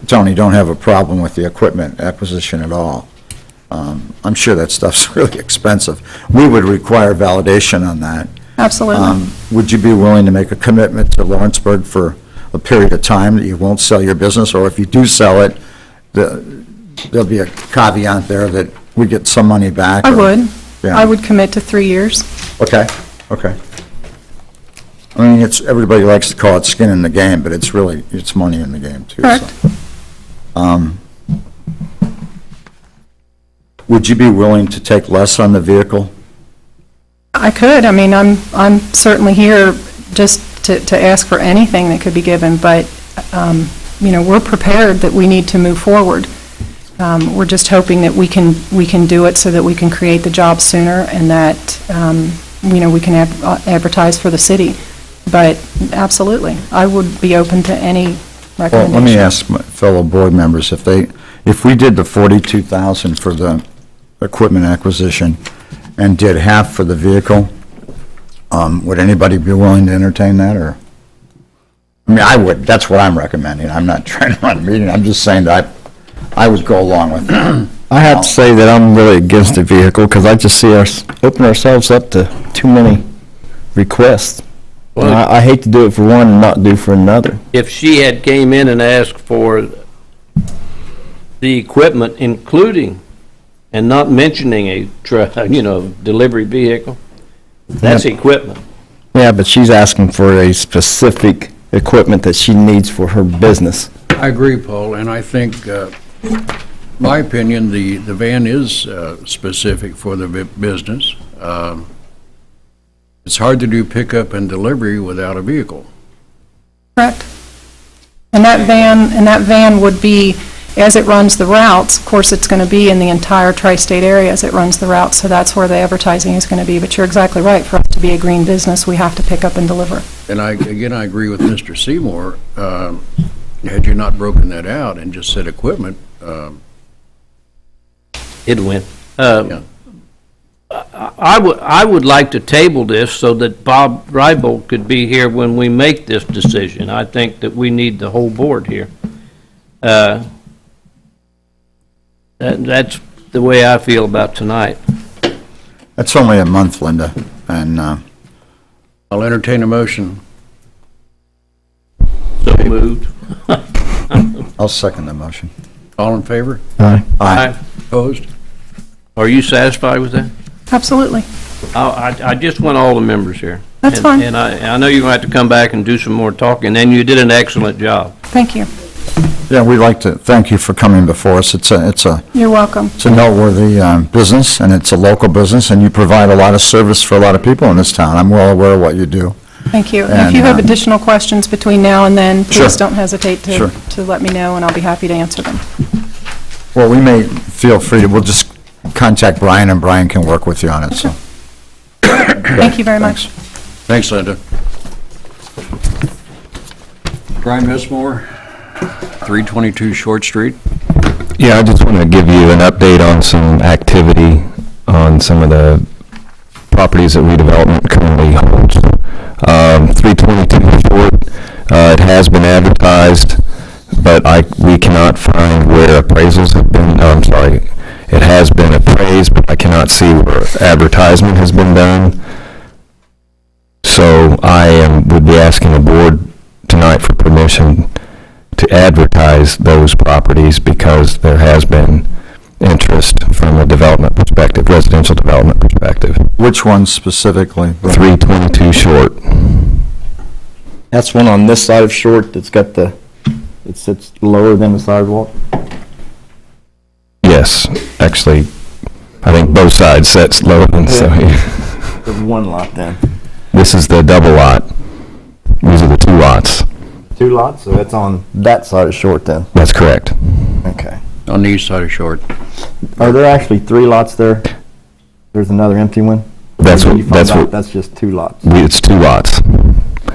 Tony, don't have a problem with the equipment acquisition at all. I'm sure that stuff's really expensive. We would require validation on that. Absolutely. Would you be willing to make a commitment to Lawrenceburg for a period of time that you won't sell your business, or if you do sell it, there'll be a caveat there that we get some money back? I would. Yeah. I would commit to 3 years. Okay. I mean, everybody likes to call it skin in the game, but it's money in the game too. Correct. So. Would you be willing to take less on the vehicle? I could. I mean, I'm certainly here just to ask for anything that could be given, but, we're prepared that we need to move forward. We're just hoping that we can do it so that we can create the jobs sooner and that, we can advertise for the city. But absolutely, I would be open to any recommendation. Well, let me ask my fellow board members, if we did the $42,000 for the equipment acquisition and did half for the vehicle, would anybody be willing to entertain that, or? I mean, I would. That's what I'm recommending. I'm not trying to run a meeting. I'm just saying that I would go along with that. I have to say that I'm really against the vehicle, because I just see us open ourselves up to too many requests. And I hate to do it for one and not do for another. If she had came in and asked for the equipment, including and not mentioning a delivery vehicle, That's equipment. Yeah, but she's asking for a specific equipment that she needs for her business. I agree, Paul, and I think, my opinion, the van is specific for the business. It's hard to do pickup and delivery without a vehicle. Correct. And that van would be, as it runs the routes, of course, it's going to be in the entire tri-state area as it runs the routes, so that's where the advertising is going to be. But you're exactly right. For us to be a green business, we have to pick up and deliver. And I agree with Mr. Seymour. Had you not broken that out and just said equipment, It'd win. yeah. I would like to table this so that Bob Rybold could be here when we make this decision. I think that we need the whole board here. That's the way I feel about tonight. It's only a month, Linda, and I'll entertain a motion. So moved. I'll second the motion. All in favor? Aye. Opposed? Are you satisfied with that? Absolutely. I just want all the members here. That's fine. And I know you're going to have to come back and do some more talking, and you did an excellent job. Thank you. Yeah, we'd like to thank you for coming before us. It's a You're welcome. noteworthy business, and it's a local business, and you provide a lot of service for a lot of people in this town. I'm well aware of what you do. Thank you. And if you have additional questions between now and then, Sure. please don't hesitate Sure. to let me know, and I'll be happy to answer them. Well, we may feel free to, we'll just contact Brian, and Brian can work with you on it, so. Thank you very much. Thanks, Linda. Brian Messmore, 322 Short Street. Yeah, I just want to give you an update on some activity on some of the properties that redevelopment currently holds. 322 Short, it has been advertised, but we cannot find where appraisals have been, I'm sorry, it has been appraised, but I cannot see where advertisement has been done. So would be asking the board tonight for permission to advertise those properties because there has been interest from a development perspective, residential development perspective. Which one specifically? 322 Short. That's one on this side of Short that's got it sits lower than the sidewalk. Yes, actually, I think both sides sets lower than, so The one lot then. this is the double lot. These are the two lots. 2 lots, so that's on that side of Short then. That's correct. Okay. On the east side of Short. Are there actually 3 lots there? There's another empty one? That's Or what- did you find that's out what- That's just 2 lots. It's 2 lots.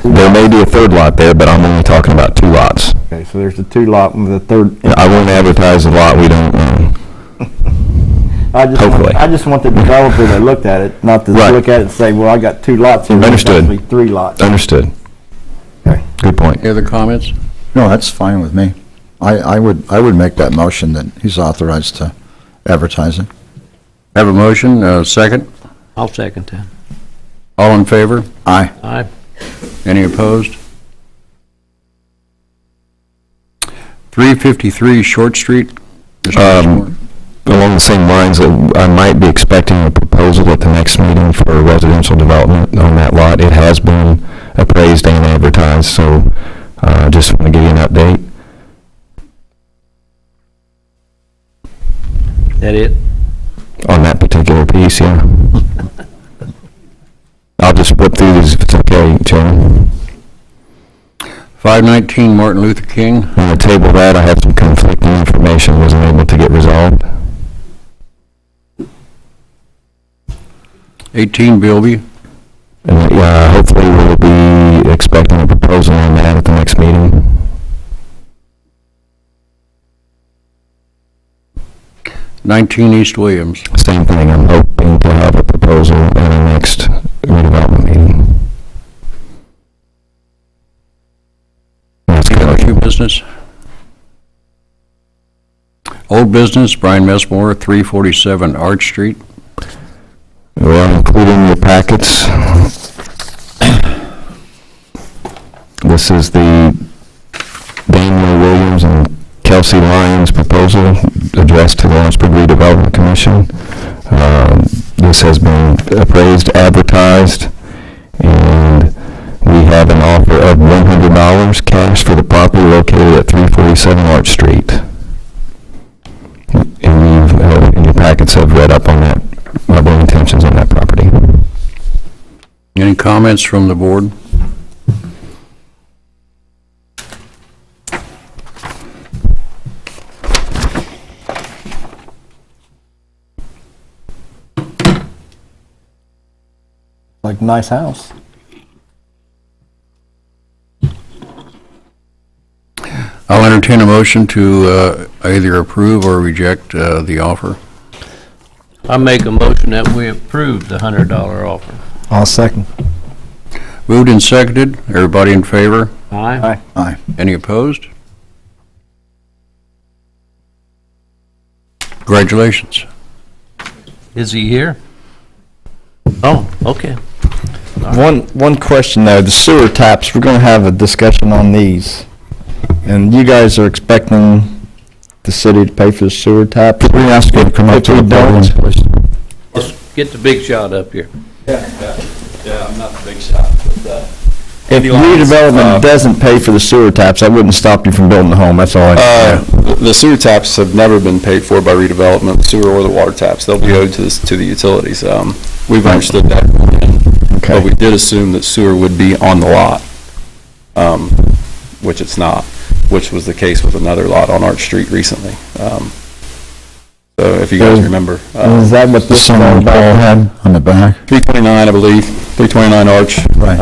There may be a third lot there, but I'm only talking about 2 lots. Okay, so there's the 2 lot with the third. I won't advertise a lot we don't own. Hopefully. I just want the developer that looked at it, not to Right. look at it and say, well, I got 2 lots here. There's Understood. actually 3 lots. Understood. Okay. Good point. Any other comments? No, that's fine with me. I would make that motion that he's authorized to advertise it. Have a motion, second. I'll second that. All in favor? Aye. Aye. Any opposed? 353 Short Street. Mr. Messmore. Along the same lines, I might be expecting a proposal at the next meeting for residential development on that lot. It has been appraised and advertised, so just want to give you an update. That it? On that particular piece, yeah. I'll just whip through these if it's okay, Chairman. 519 Martin Luther King. I'm going to table that. I have some conflicting information, wasn't able to get resolved. 18 Bilby. And hopefully we'll be expecting a proposal on that at the next meeting. 19 East Williams. Same thing, I'm hoping to have a proposal at our next redevelopment meeting. That's good. New business. Old business, Brian Messmore, 347 Arch Street. Well, including your packets, this is the Daniel Williams and Kelsey Lyons proposal addressed to the Lawrenceburg Redevelopment Commission. This has been appraised, advertised, and we have an offer of $100 cash for the property located at 347 Arch Street. And you've, in your packets, have read up on that, my intentions on that property. Any comments from the board? Like a nice house. I'll entertain a motion to either approve or reject the offer. I make a motion that we approve the $100 offer. I'll second. Moved and seconded. Everybody in favor? Aye. Aye. Any opposed? Congratulations. Is he here? Oh, okay. One question though, the sewer taps, we're gonna have a discussion on these. And you guys are expecting the city to pay for the sewer taps? Could we ask you to come up to the podium, please? Let's get the big shot up here. Yeah, I'm not the big shot, but, If redevelopment doesn't pay for the sewer taps, that wouldn't stop you from building a home, that's all I the sewer taps have never been paid for by redevelopment, sewer or the water taps. They'll be owed to the utilities. We've understood that, but we did assume that sewer would be on the lot, which it's not, which was the case with another lot on Arch Street recently. So if you guys remember. Is that what this is all Someone Paul about? had on the back? 329, I believe, 329 Arch. Right.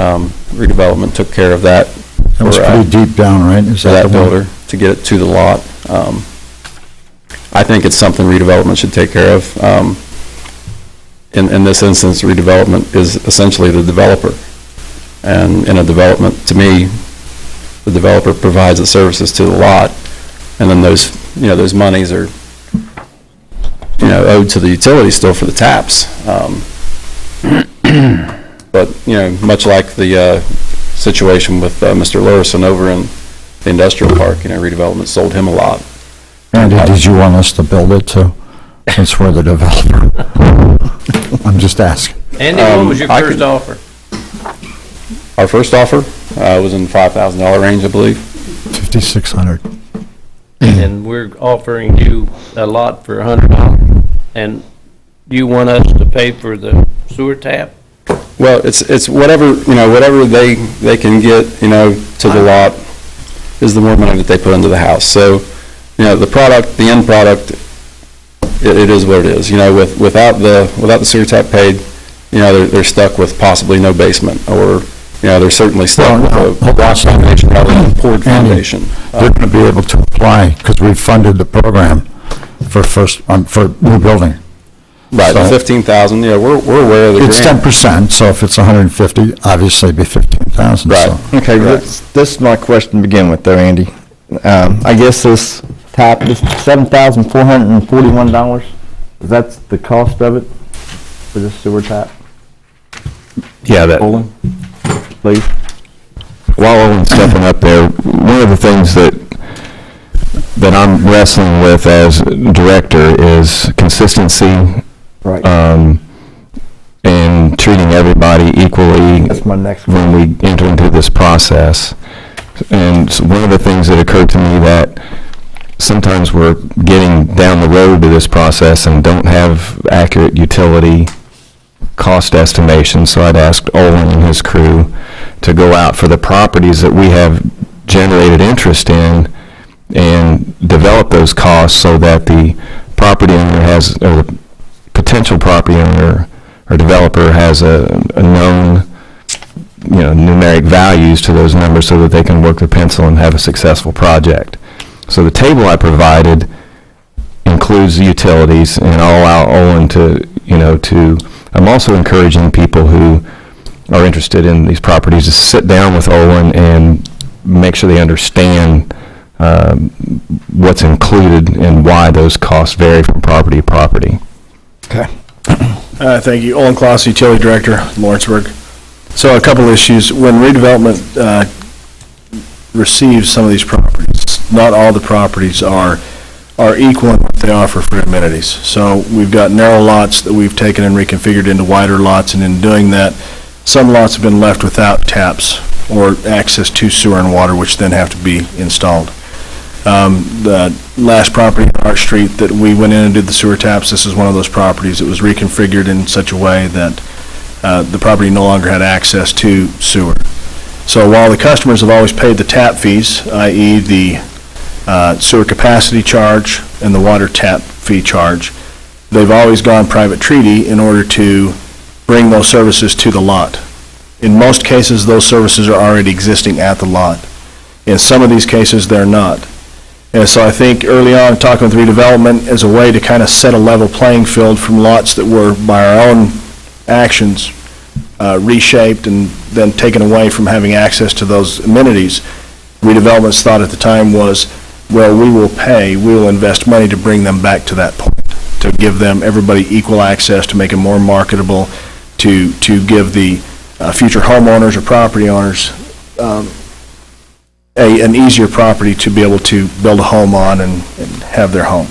Redevelopment took care of that. That was for, pretty deep down, right? Is for that the one? builder to get it to the lot. I think it's something redevelopment should take care of. In this instance, redevelopment is essentially the developer. And in a development, to me, the developer provides the services to the lot, and then those monies are, owed to the utility still for the taps. But, much like the situation with Mr. Lurison over in the industrial park, redevelopment sold him a lot. Andy, did you want us to build it too, since we're the developer? I'm just asking. Andy, what was your first offer? Our first offer was in the $5,000 range, I believe. 5,600. And we're offering you a lot for $100. And you want us to pay for the sewer tap? Well, it's whatever, whatever they can get, to the lot is the more money that they put into the house. So, the end product, it is what it is. Without the sewer tap paid, they're stuck with possibly no basement, or, they're certainly stuck with a block foundation rather than a poured foundation. They're going to be able to apply, because we funded the program for new building. Right, the So- 15,000, we're aware of the It's grant. 10%, so if it's 150, obviously it'd be 15,000. Right. so. Okay, this is my question to begin with though, Andy. I guess this tap, this $7,441, that's the cost of it for this sewer tap? Yeah, that, Olin, please. while Owen's stepping up there, one of the things that I'm wrestling with as director is consistency, Right. and treating everybody equally That's my next when we enter into this process. And so one of the things that occurred to me that sometimes we're getting down the road to this process and don't have accurate utility cost estimations, so I'd asked Olin and his crew to go out for the properties that we have generated interest in and develop those costs so that the property owner has, or the potential property owner or developer has a known, numeric values to those numbers so that they can work the pencil and have a successful project. So the table I provided includes the utilities, and I'll allow Olin to, I'm also encouraging people who are interested in these properties to sit down with Olin and make sure they understand what's included and why those costs vary from property to property. Okay. Thank you. Olin Kloss, Utility Director, Lawrenceburg. So a couple issues. When redevelopment receives some of these properties, not all the properties are are equal in what they offer for amenities. So we've got narrow lots that we've taken and reconfigured into wider lots, and in doing that, some lots have been left without taps or access to sewer and water, which then have to be installed. The last property on Arch Street that we went in and did the sewer taps, this is one of those properties. It was reconfigured in such a way that the property no longer had access to sewer. So while the customers have always paid the tap fees, i.e. the sewer capacity charge and the water tap fee charge, they've always gone private treaty in order to bring those services to the lot. In most cases, those services are already existing at the lot. In some of these cases, they're not. And so I think early on, talking with redevelopment as a way to kind of set a level playing field from lots that were, by our own actions, reshaped and then taken away from having access to those amenities, redevelopment's thought at the time was, well, we will invest money to bring them back to that point, to give them, everybody equal access, to make it more marketable, to give the future homeowners or property owners an easier property to be able to build a home on and have their home.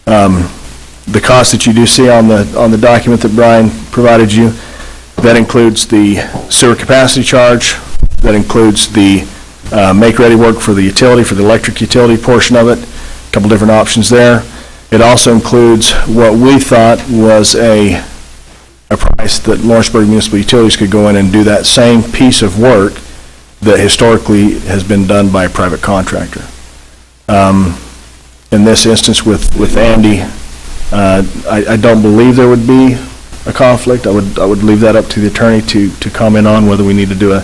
The cost that you do see on the document that Brian provided you, that includes the sewer capacity charge, that includes the make-ready work for the utility, for the electric utility portion of it, a couple different options there. It also includes what we thought was a price that Lawrenceburg Municipal Utilities could go in and do that same piece of work that historically has been done by a private contractor. In this instance with Andy, I don't believe there would be a conflict. I would leave that up to the attorney to comment on whether we need to do a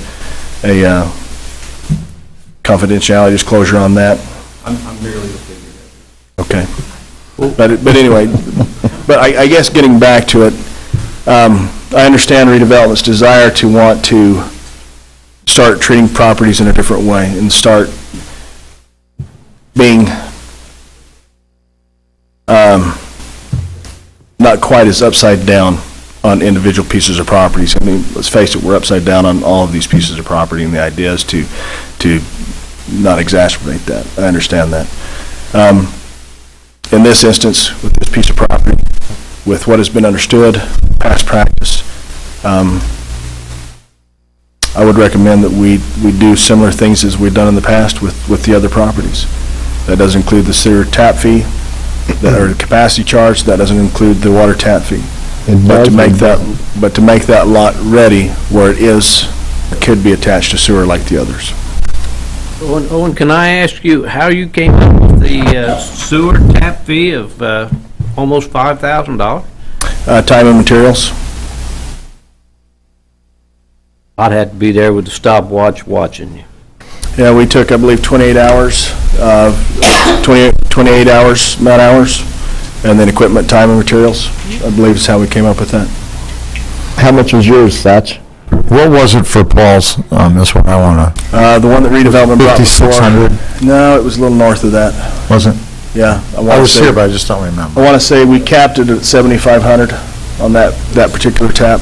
confidentiality disclosure on that. I'm merely the figurehead. Okay. But anyway, but I guess getting back to it, I understand redevelopment's desire to want to start treating properties in a different way and start being not quite as upside down on individual pieces of properties. I mean, let's face it, we're upside down on all of these pieces of property, and the idea is to not exacerbate that. I understand that. In this instance, with this piece of property, with what has been understood, past practice, I would recommend that we do similar things as we've done in the past with the other properties. That does include the sewer tap fee, or the capacity charge. That doesn't include the water tap fee. But to make that lot ready where it could be attached to sewer like the others. Owen, can I ask you how you came up with the sewer tap fee of almost $5,000? Time and materials. I'd have to be there with the stopwatch watching you. Yeah, we took, I believe, 28 hours, 28 hours, not hours, and then equipment, time, and materials, I believe is how we came up with that. How much was yours, Satch? What was it for Paul's, this one, I want to... The one that redevelopment brought before. 5,600? No, it was a little north of that. Was it? Yeah. I was here, but I just don't remember. I want to say we capped it at 7,500 on that particular tap.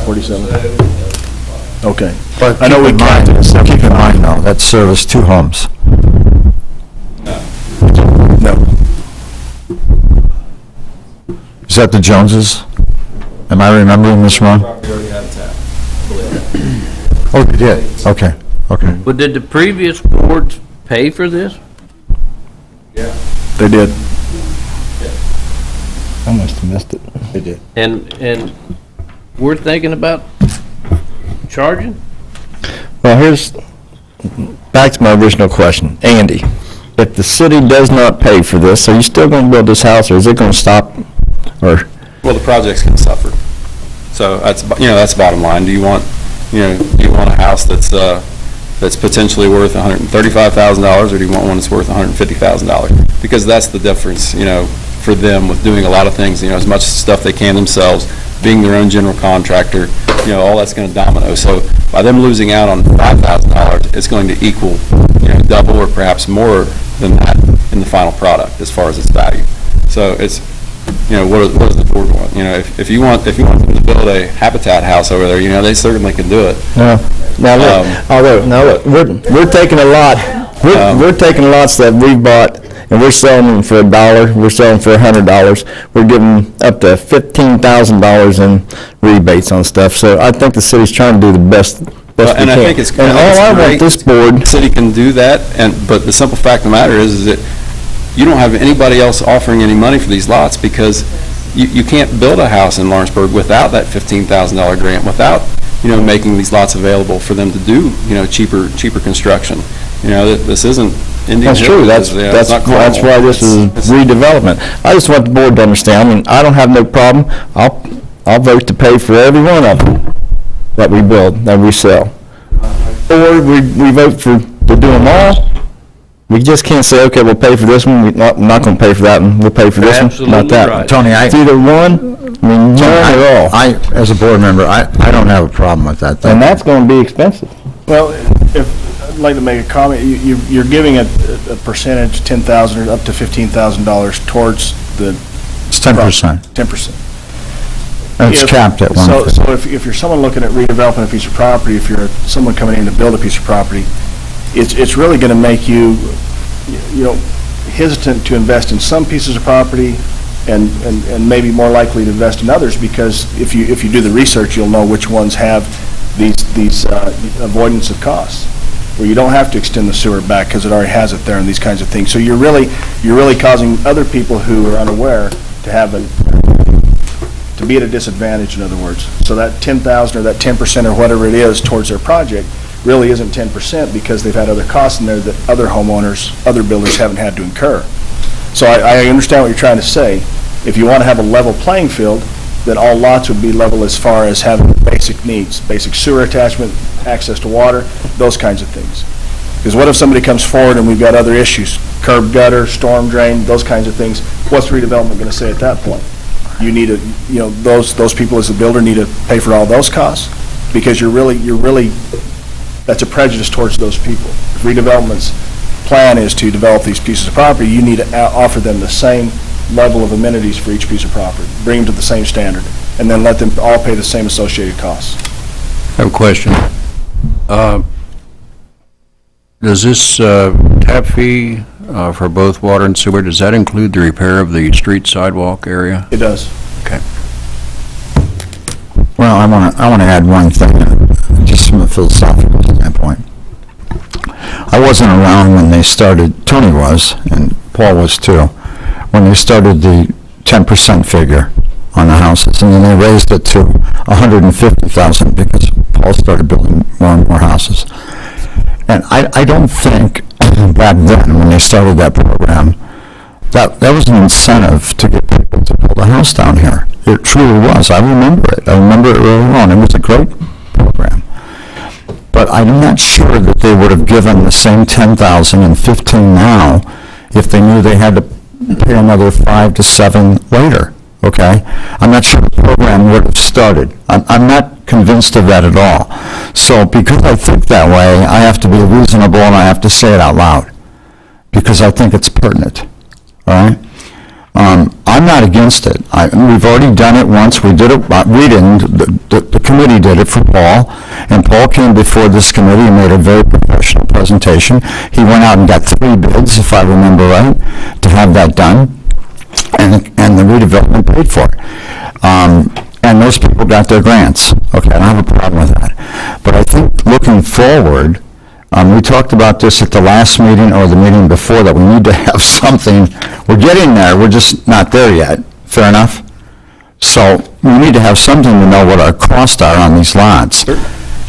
47. Okay. But I know we capped it at 75. keep in mind, though, that service 2 homes. No. Is that the Joneses? Am I remembering this wrong? Oh, they did? Okay, okay. But did the previous boards pay for this? Yeah. They did. I must have missed it. They did. And we're thinking about charging? Well, here's, back to my original question. Andy, if the city does not pay for this, are you still going to build this house, or is it going to stop, or? Well, the project's going to suffer. So that's, that's the bottom line. Do you want a house that's potentially worth $135,000, or do you want one that's worth $150,000? Because that's the difference, for them with doing a lot of things, as much stuff they can themselves, being their own general contractor, all that's going to domino. So by them losing out on $5,000, it's going to equal, double or perhaps more than that in the final product as far as its value. So it's, what does the board want? If you want them to build a habitat house over there, they certainly can do it. Now look, we're taking a lot We're taking lots that we bought, and we're selling them for $1, we're selling for $100. We're giving up to $15,000 in rebates on stuff, so I think the city's trying to do the best we can. And I think it's, And all I want this board, the city can do that, but the simple fact of the matter is that you don't have anybody else offering any money for these lots, because you can't build a house in Lawrenceburg without that $15,000 grant, without, making these lots available for them to do, cheaper construction. This isn't Indian that's Hill. true, that's why this is redevelopment. I just want the board to understand, I mean, I don't have no problem, I'll vote to pay for every one of them that we build, that we sell. Or we vote to do them all. We just can't say, okay, we'll pay for this one, we're not going to pay for that one, we'll pay for this one, not that. right. Tony, It's either one, I mean, none at all. I, as a board member, I don't have a problem with that. And that's going to be expensive. Well, I'd like to make a comment. You're giving a percentage, $10,000 or up to $15,000 towards the... It's 10%. 10%. It's capped at 150. So if you're someone looking at redeveloping a piece of property, if you're someone coming in to build a piece of property, it's really going to make you, hesitant to invest in some pieces of property and maybe more likely to invest in others, because if you do the research, you'll know which ones have these avoidance of costs, where you don't have to extend the sewer back because it already has it there and these kinds of things. So you're really causing other people who are unaware to be at a disadvantage, in other words. So that 10,000 or that 10% or whatever it is towards their project really isn't 10%, because they've had other costs in there that other homeowners, other builders haven't had to incur. So I understand what you're trying to say. If you want to have a level playing field, then all lots would be level as far as having basic needs, basic sewer attachment, access to water, those kinds of things. Because what if somebody comes forward and we've got other issues, curb gutter, storm drain, those kinds of things, what's redevelopment going to say at that point? You need those people as a builder need to pay for all those costs, because you're really, that's a prejudice towards those people. If redevelopment's plan is to develop these pieces of property, you need to offer them the same level of amenities for each piece of property, bring them to the same standard, and then let them all pay the same associated costs. I have a question. Does this tap fee for both water and sewer, does that include the repair of the street sidewalk area? It does. Okay. Well, I want to add one thing, just from a philosophical standpoint. I wasn't around when they started, Tony was, and Paul was too, when they started the 10% figure on the houses, and then they raised it to 150,000 because Paul started building more and more houses. And I don't think back then, when they started that program, that was an incentive to get people to build a house down here. It truly was. I remember it. I remember it really well. And it was a great program. But I'm not sure that they would have given the same 10,000 and 15 now if they knew they had to pay another 5 to 7 later. Okay? I'm not sure the program would have started. I'm not convinced of that at all. So because I think that way, I have to be reasonable and I have to say it out loud, because I think it's pertinent. All right? I'm not against it. We've already done it once. We did it. We didn't. The committee did it for Paul, and Paul came before this committee and made a very professional presentation. He went out and got 3 bids, if I remember right, to have that done, and the redevelopment paid for it. And those people got their grants. Okay, I don't have a problem with that. But I think looking forward, we talked about this at the last meeting or the meeting before, that we need to have something. We're getting there, we're just not there yet. Fair enough? So we need to have something to know what our costs are on these lots.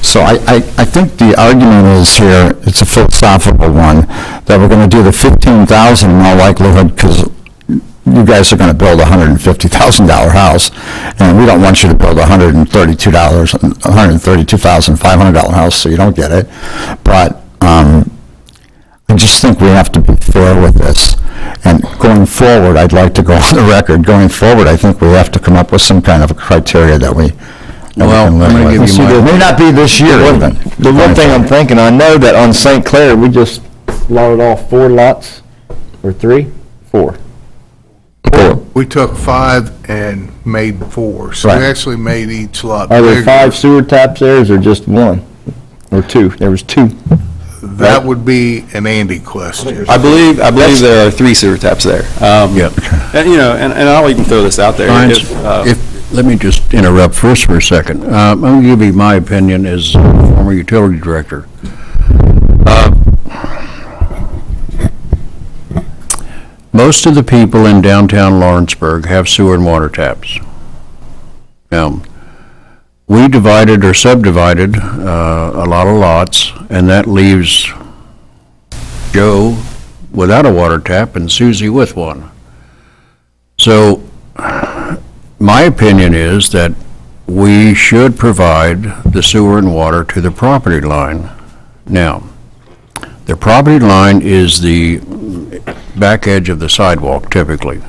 So I think the argument is here, it's a philosophical one, that we're going to do the 15,000 in all likelihood because you guys are going to build a $150,000 house, and we don't want you to build a $132,500 house, so you don't get it. But I just think we have to be fair with this. And going forward, I'd like to go on the record. Going forward, I think we have to come up with some kind of a criteria that we. Well, I'm going to give you my. It may not be this year even. The one thing I'm thinking, I know that on St. Clair, we just lotted off 4 lots, or 3? 4. We took 5 and made 4, so Right. we actually made each lot Are there bigger. 5 sewer taps there, or is there just 1? Or 2? There was 2. That would be an Andy question. I believe there are 3 sewer taps there. Yep. And, you know, and I'll even throw this out there. Hines, If, let me just interrupt first for a second. I'm going to give you my opinion as former utility director. Most of the people in downtown Lawrenceburg have sewer and water taps. Now, we divided or subdivided a lot of lots, and that leaves Joe without a water tap and Susie with one. So, my opinion is that we should provide the sewer and water to the property line. Now, the property line is the back edge of the sidewalk typically.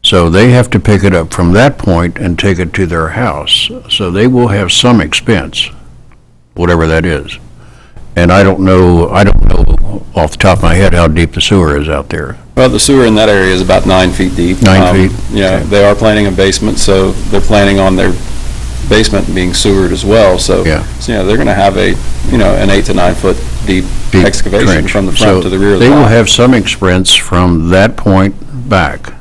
So they have to pick it up from that point and take it to their house. So they will have some expense, whatever that is. And I don't know off the top of my head how deep the sewer is out there. well, the sewer in that area is about 9 feet deep. 9 feet? Yeah, Okay. they are planning a basement, so they're planning on their basement being sewered as well, so. Yeah. So, they're gonna have an 8 to 9 foot deep Deep excavation trench. from the front to the rear of the So they will lot. have some expense from that point back.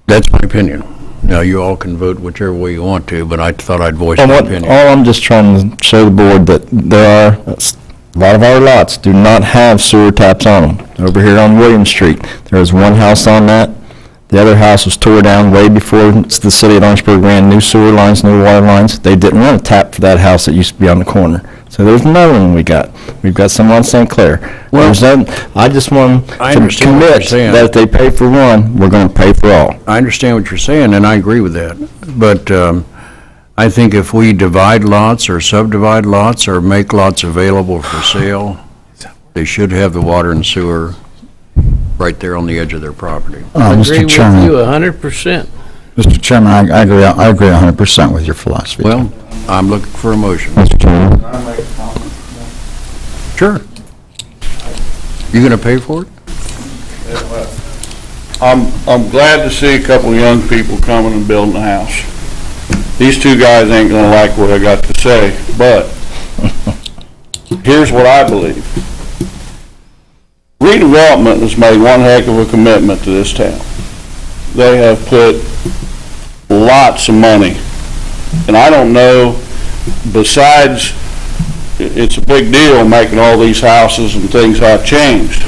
That's my opinion. Now, you all can vote whichever way you want to, but I thought I'd voice my opinion. All I'm just trying to show the board that there are, a lot of our lots do not have sewer taps on them. Over here on William Street, there's one house on that. The other house was tore down way before the city of Lawrenceburg ran new sewer lines, new water lines. They didn't run a tap for that house that used to be on the corner. So there's another one we got. We've got some on St. Clair. Well, I just want I to understand what you're commit saying. that if they pay for one, we're going to pay for all. I understand what you're saying, and I agree with that. But I think if we divide lots or subdivide lots or make lots available for sale, they should have the water and sewer right there on the edge of their property. Mr. Chairman, 100%. Mr. Chairman, I agree 100% with your philosophy. Well, I'm looking for a motion. Mr. Chairman, Sure. You gonna pay for it? I'm glad to see a couple of young people coming and building a house. These 2 guys ain't gonna like what I got to say, but here's what I believe. Redevelopment has made one heck of a commitment to this town. They have put lots of money, and I don't know, besides, it's a big deal making all these houses and things have changed,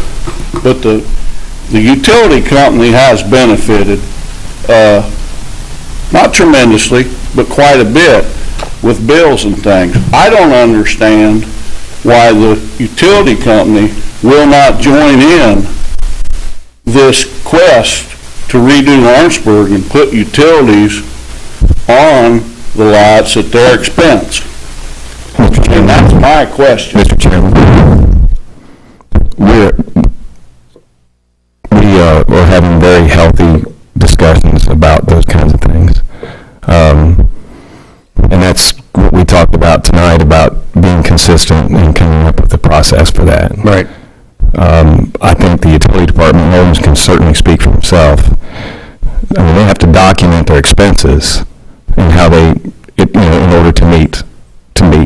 but the utility company has benefited, not tremendously, but quite a bit with bills and things. I don't understand why the utility company will not join in this quest to redo Lawrenceburg and put utilities on the lots at their expense. And that's my question. Mr. Chairman, we're having very healthy discussions about those kinds of things. And that's what we talked about tonight, about being consistent and coming up with a process for that. Right. I think the utility department, Lawrence can certainly speak for himself. I mean, they have to document their expenses and how in order to meet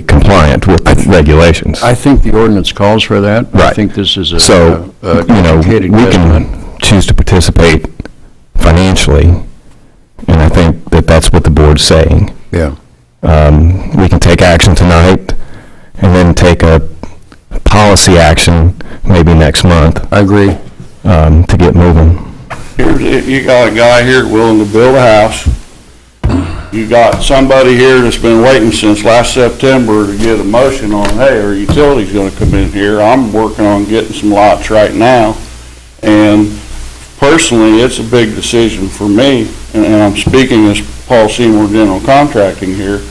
compliant with the regulations. I think the ordinance calls for that. I Right. think this is So, a educated we guesstimate. can choose to participate financially, and I think that that's what the board's saying. Yeah. We can take action tonight and then take a policy action maybe next month. I agree. To get moving. You got a guy here willing to build a house. You got somebody here that's been waiting since last September to get a motion on, hey, our utility's gonna come in here. I'm working on getting some lots right now. And personally, it's a big decision for me, and I'm speaking as Paul Seymour General Contracting here,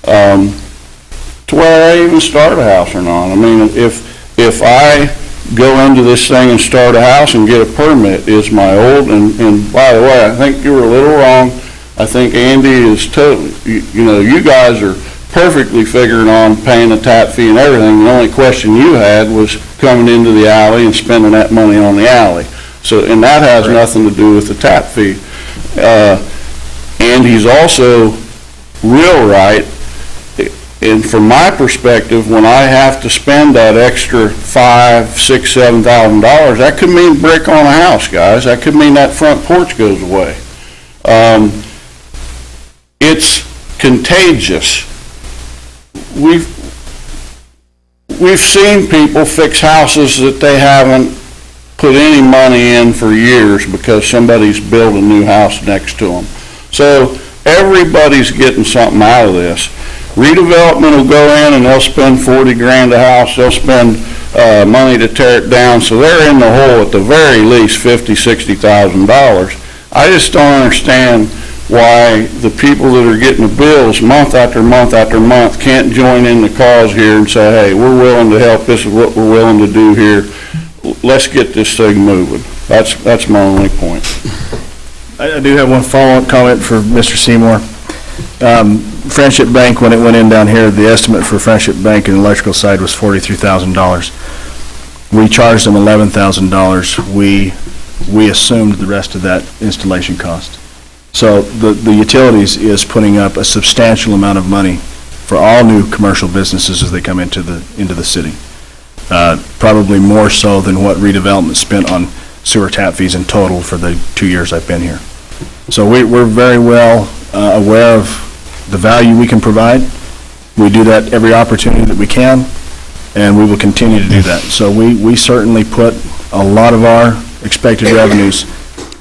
to whether I even start a house or not. I mean, if I go into this thing and start a house and get a permit, is my old, and by the way, I think you were a little wrong. I think Andy is totally, you guys are perfectly figuring on paying a tap fee and everything. The only question you had was coming into the alley and spending that money on the alley. So, and that has nothing to do with the tap fee. And he's also real right. And from my perspective, when I have to spend that extra $5,000, $6,000, $7,000, that could mean brick on a house, guys. That could mean that front porch goes away. It's contagious. We've seen people fix houses that they haven't put any money in for years because somebody's built a new house next to them. So everybody's getting something out of this. Redevelopment will go in and they'll spend 40 grand a house. They'll spend money to tear it down. So they're in the hole at the very least $50,000, $60,000. I just don't understand why the people that are getting the bills month after month after month can't join in the cause here and say, hey, we're willing to help. This is what we're willing to do here. Let's get this thing moving. That's my only point. I do have one follow-up comment for Mr. Seymour. Friendship Bank, when it went in down here, the estimate for Friendship Bank and the electrical side was $43,000. We charged them $11,000. We assumed the rest of that installation cost. So the utilities is putting up a substantial amount of money for all new commercial businesses as they come into the city. Probably more so than what redevelopment spent on sewer tap fees in total for the 2 years I've been here. So we're very well aware of the value we can provide. We do that every opportunity that we can, and we will continue to do that. So we certainly put a lot of our expected revenues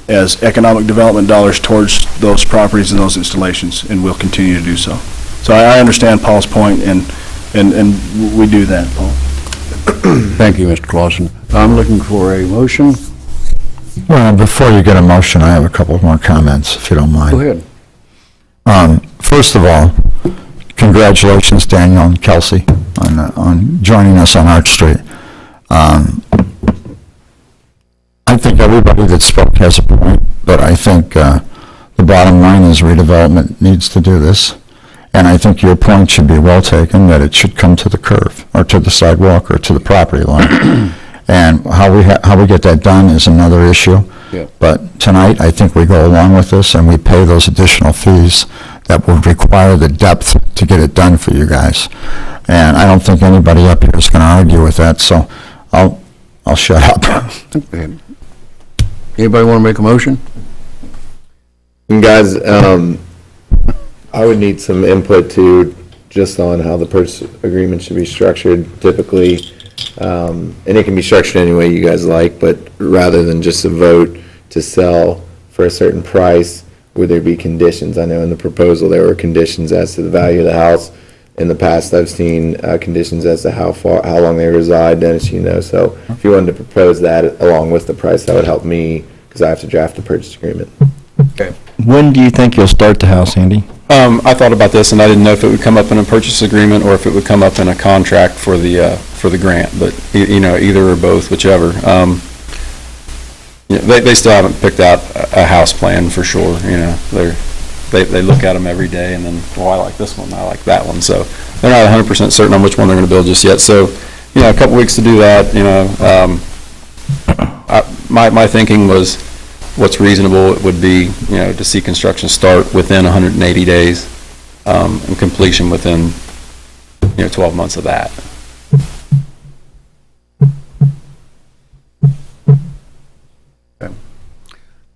as economic development dollars towards those properties and those installations, and we'll continue to do so. So I understand Paul's point, and we do that, Paul. Thank you, Mr. Clausen. I'm looking for a motion. Well, before you get a motion, I have a couple more comments, if you don't mind. Go ahead. First of all, congratulations, Daniel and Kelsey, on joining us on Arch Street. I think everybody that spoke has a point, but I think the bottom line is redevelopment needs to do this. And I think your point should be well taken, that it should come to the curve, or to the sidewalk, or to the property line. And how we get that done is another issue. Yeah. But tonight, I think we go along with this, and we pay those additional fees that would require the depth to get it done for you guys. And I don't think anybody up here is going to argue with that, so I'll shut up. Anybody want to make a motion? And guys, I would need some input too, just on how the purchase agreement should be structured typically. And it can be structured any way you guys like, but rather than just a vote to sell for a certain price, would there be conditions? I know in the proposal there were conditions as to the value of the house. In the past, I've seen conditions as to how long they reside, Dennis, you know. So if you wanted to propose that along with the price, that would help me, because I have to draft a purchase agreement. Okay. When do you think you'll start the house, Andy? I thought about this, and I didn't know if it would come up in a purchase agreement or if it would come up in a contract for the grant, but, either or both, whichever. They still haven't picked out a house plan for sure, They look at them every day, and then, I like this one, I like that one, so they're not 100% certain on which one they're going to build just yet. So, a couple weeks to do that, my thinking was, what's reasonable would be, to see construction start within 180 days, and completion within, 12 months of that.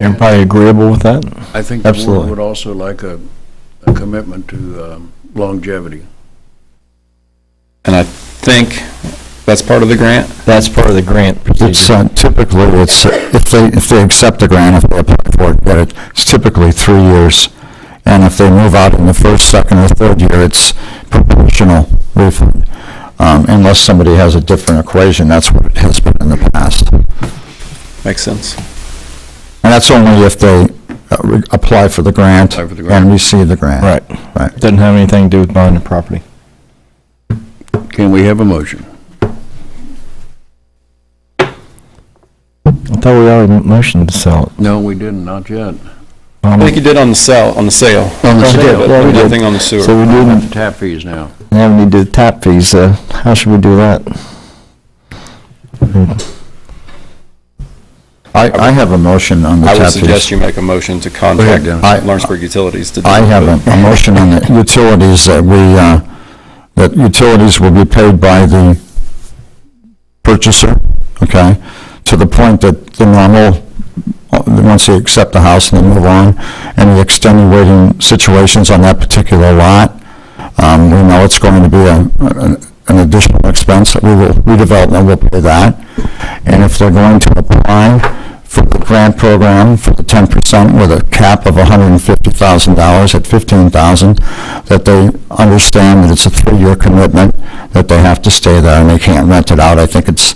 Everybody agreeable with that? I think the board Absolutely. would also like a commitment to longevity. And I think that's part of the grant? That's part of the grant procedure. It's typically, if they accept the grant, if they apply for it, get it, it's typically 3 years. And if they move out in the first, second, or third year, it's proportional refund. Unless somebody has a different equation, that's what it has been in the past. Makes sense. And that's only if they apply for the grant and receive the grant. Right. Doesn't have anything to do with buying the property. Can we have a motion? I thought we already motioned to sell it. No, we didn't, not yet. I think you did on the sale. On the sale. Yeah, we did. Nothing on the sewer. So we Have do the tap fees now. Now we need to do the tap fees. How should we do that? I have a motion on the tap fees. I would suggest you make a motion to contact Lawrenceburg Utilities to do it. I have a motion on the utilities that that utilities will be paid by the purchaser, okay, to the point that the normal, once they accept the house and they move on, any extenuating situations on that particular lot, we know it's going to be an additional expense that redevelopment will pay that. And if they're going to apply for the grant program for the 10% with a cap of $150,000 at $15,000, that they understand that it's a 3-year commitment, that they have to stay there and they can't rent it out. I think it's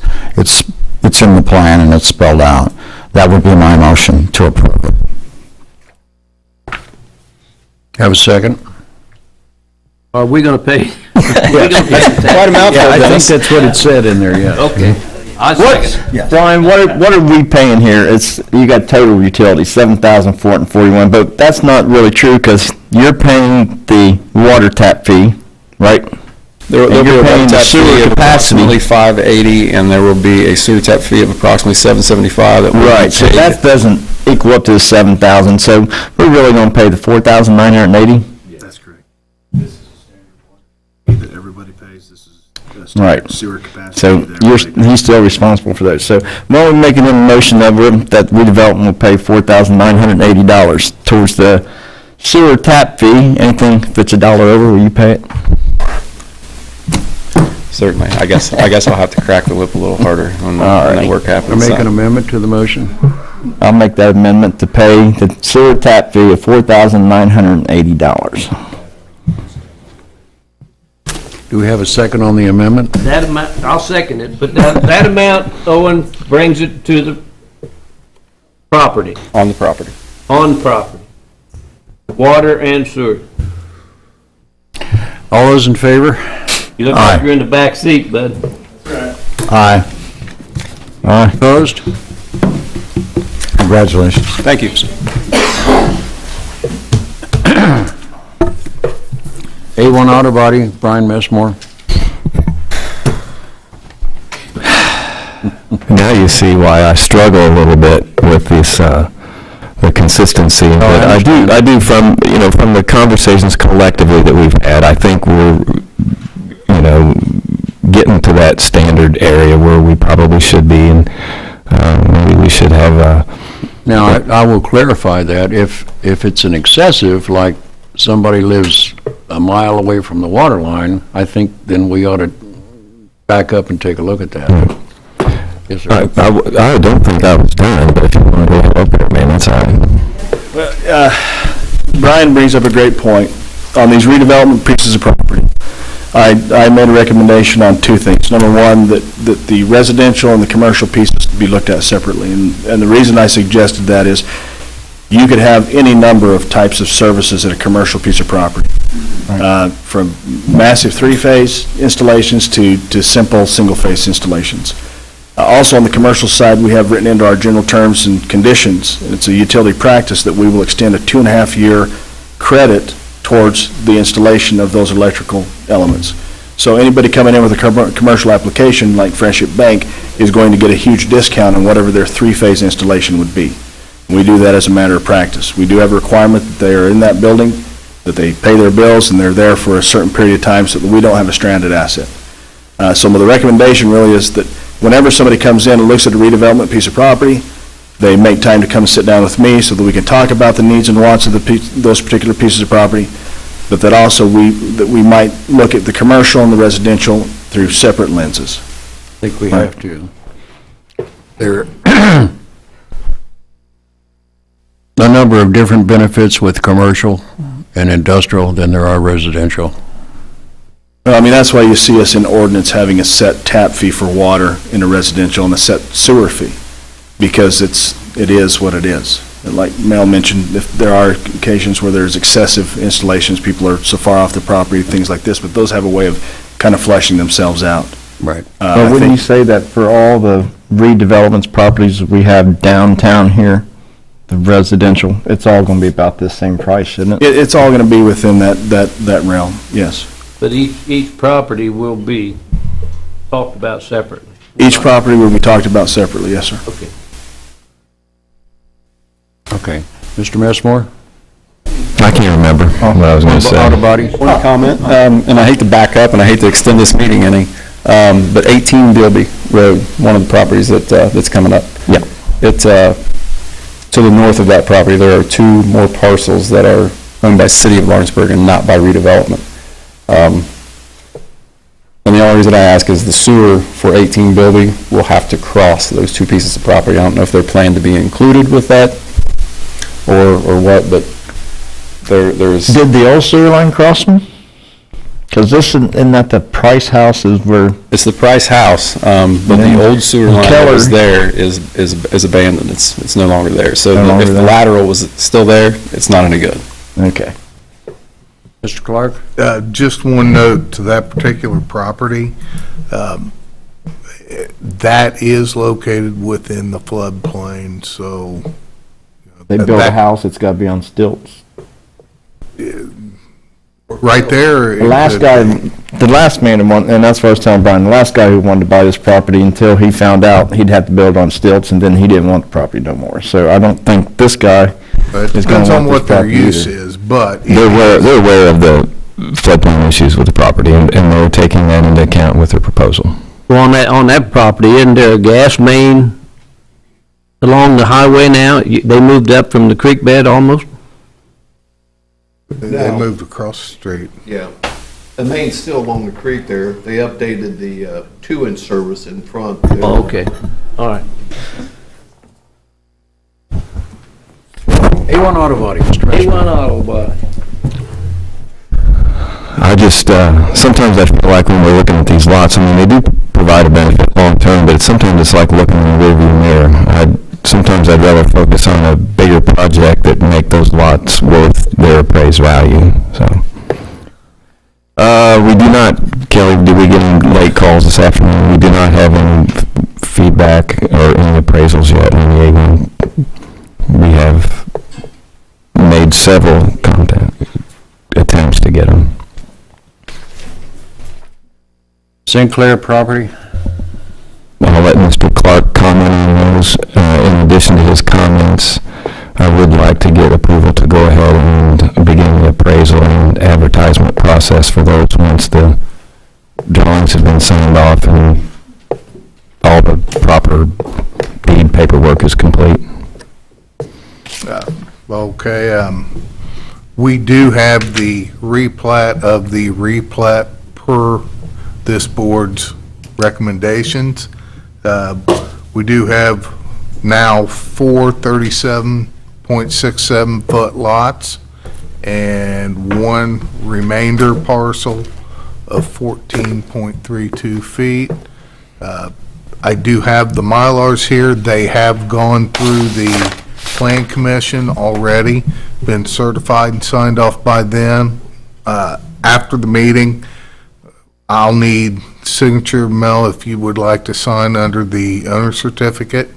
in the plan and it's spelled out. That would be my motion to approve it. Have a second? Are we gonna pay? Quite a mouthful, Yeah, I think Dennis. that's what it said in there, yeah. Okay. I second. Brian, what are we paying here? You got total utilities, $7,441, but that's not really true because you're paying the water tap fee, right? There'll And be you're a paying water the tap sewer fee of capacity. approximately $580, and there will be a sewer tap fee of approximately $775 that will be Right, so paid. that doesn't equal up to the 7,000, so we're really gonna pay the 4,980? That's correct. This is a standard one that everybody pays. This is a standard Right. sewer capacity. So that everybody he's still responsible for those. So we're making a motion that redevelopment will pay $4,980 towards the sewer tap fee. Anything, if it's $1 over, will you pay it? Certainly. I guess I'll have to crack the whip a little harder when that work I happens. make an amendment to the motion? I'll make that amendment to pay the sewer tap fee of $4,980. Do we have a second on the amendment? That amount, I'll second it, but that amount, Owen, brings it to the property, On the property. on property. Water and sewer. All those in favor? You look like you're in the back seat, bud. Aye. Aye. Opposed? Congratulations. Thank you. A1 Auto Body, Brian Messmore. Now you see why I struggle a little bit with this, the consistency. But I do from the conversations collectively that we've had, I think we're, getting to that standard area where we probably should be, and maybe we should have a... Now, I will clarify that. If it's an excessive, like somebody lives a mile away from the water line, I think then we ought to back up and take a look at that. Yes, sir. I don't think I was done, but if you want to go up there, man, that's all right. Brian brings up a great point. On these redevelopment pieces of property, I made a recommendation on 2 things. Number one, that the residential and the commercial pieces be looked at separately. And the reason I suggested that is you could have any number of types of services at a commercial piece of property, from massive 3-phase installations to simple single-phase installations. Also, on the commercial side, we have written into our general terms and conditions, it's a utility practice that we will extend a 2.5-year credit towards the installation of those electrical elements. So anybody coming in with a commercial application like Friendship Bank is going to get a huge discount on whatever their 3-phase installation would be. We do that as a matter of practice. We do have a requirement that they are in that building, that they pay their bills, and they're there for a certain period of time so that we don't have a stranded asset. So the recommendation really is that whenever somebody comes in and looks at a redevelopment piece of property, they make time to come sit down with me so that we can talk about the needs and wants of those particular pieces of property, but that also we might look at the commercial and the residential through separate lenses. I think we have to. There a number of different benefits with commercial and industrial than there are residential. I mean, that's why you see us in ordinance having a set tap fee for water in a residential and a set sewer fee, because it is what it is. And like Mel mentioned, if there are occasions where there's excessive installations, people are so far off the property, things like this, but those have a way of kind of fleshing themselves out. Right. But wouldn't you say that for all the redevelopments properties we have downtown here, the residential, it's all going to be about this same price, shouldn't it? It's all going to be within that realm, yes. But each property will be talked about separately. Each property will be talked about separately, yes, sir. Okay. Okay. Mr. Messmore? I can't remember what I was going to say. Auto body. One comment, and I hate to back up, and I hate to extend this meeting any, but 18 Bilby Road, one of the properties that's coming up. Yeah. It's, to the north of that property, there are 2 more parcels that are owned by City of Lawrenceburg and not by redevelopment. And the only reason I ask is the sewer for 18 Bilby will have to cross those 2 pieces of property. I don't know if they're planned to be included with that or what, but there's... Did the old sewer line cross them? Because isn't that the Price House is where... It's the Price House, but the old sewer line that was there is abandoned. It's no longer there. So if the lateral was still there, it's not any good. Okay. Mr. Clark? Just one note to that particular property. That is located within the floodplain, so. They built a house, it's got to be on stilts. Right there. The last guy, the last man who wanted, and that's what I was telling Brian, the last guy who wanted to buy this property until he found out he'd have to build on stilts, and then he didn't want the property no more. So I don't think this guy is going to want this property either. Depends on what their use is, but. They're aware of the floodplain issues with the property, and they're taking that into account with their proposal. Well, on that property, isn't there a gas main along the highway now? They moved up from the creek bed almost? They moved across the street. Yeah. The main's still along the creek there. They updated the 2-inch service in front. Oh, okay. All right. A1 Auto Body, Mr. A1 Auto Body. I just, sometimes I feel like when we're looking at these lots, I mean, they do provide a benefit long-term, but sometimes it's like looking in the rearview mirror. Sometimes I'd rather focus on a bigger project that make those lots worth their appraised value, so. We do not, Kelly, did we get any late calls this afternoon? We do not have any feedback or any appraisals yet on the A1. We have made several attempts to get them. St. Clair property? I'll let Mr. Clark comment on those. In addition to his comments, I would like to get approval to go ahead and begin the appraisal and advertisement process for those once the drawings have been signed off and all the proper deed paperwork is complete. Okay, we do have the replat of the replat per this board's recommendations. We do have now 4 37.67 foot lots and 1 remainder parcel of 14.32 feet. I do have the Mylars here. They have gone through the Plan Commission already, been certified and signed off by them. After the meeting, I'll need signature, Mel, if you would like to sign under the owner certificate.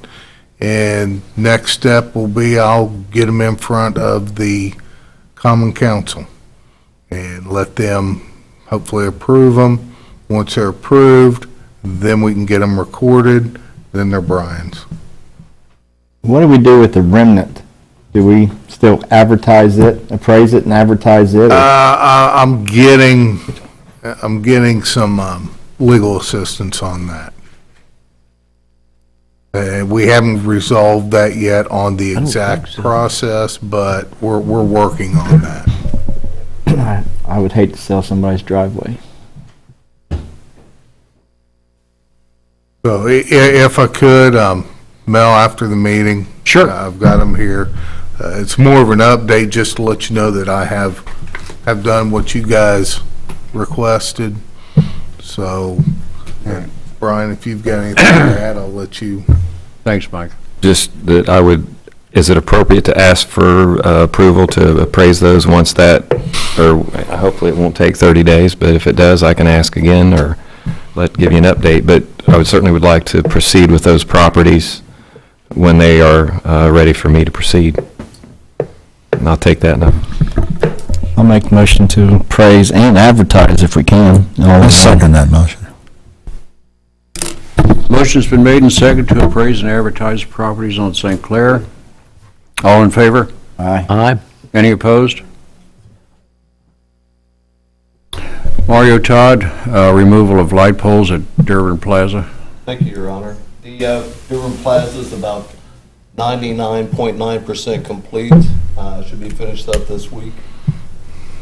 And next step will be I'll get them in front of the Common Council and let them hopefully approve them. Once they're approved, then we can get them recorded, then they're Brian's. What do we do with the remnant? Do we still advertise it, appraise it and advertise it? I'm getting some legal assistance on that. We haven't resolved that yet on the exact process, but we're working on that. I would hate to sell somebody's driveway. So if I could, Mel, after the meeting. Sure. I've got them here. It's more of an update just to let you know that I have done what you guys requested. So, Brian, if you've got anything to add, I'll let you. Thanks, Mike. Just that I would, is it appropriate to ask for approval to appraise those once that, or hopefully it won't take 30 days, but if it does, I can ask again or give you an update. But I would like to proceed with those properties when they are ready for me to proceed. And I'll take that now. I'll make the motion to appraise and advertise if we can. I'll second that motion. Motion's been made and seconded to appraise and advertise properties on St. Clair. All in favor? Aye. Aye. Any opposed? Mario Todd, removal of light poles at Durban Plaza. Thank you, Your Honor. The Durham Plaza is about 99.9% complete. Should be finished up this week.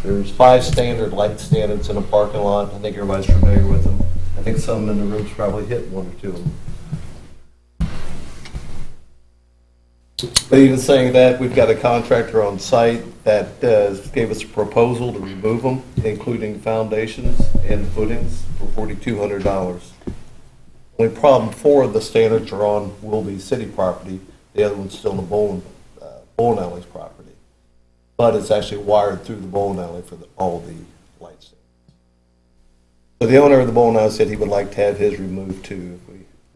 There's 5 standard light standards in the parking lot. I think everybody's familiar with them. I think some in the room's probably hit 1 or 2 of them. But even saying that, we've got a contractor on site that gave us a proposal to remove them, including foundations and footings, for $4,200. Only problem, 4 of the standards are on will be city property. The other one's still in the bowling alley's property. But it's actually wired through the bowling alley for all the lights. So the owner of the bowling alley said he would like to have his removed too.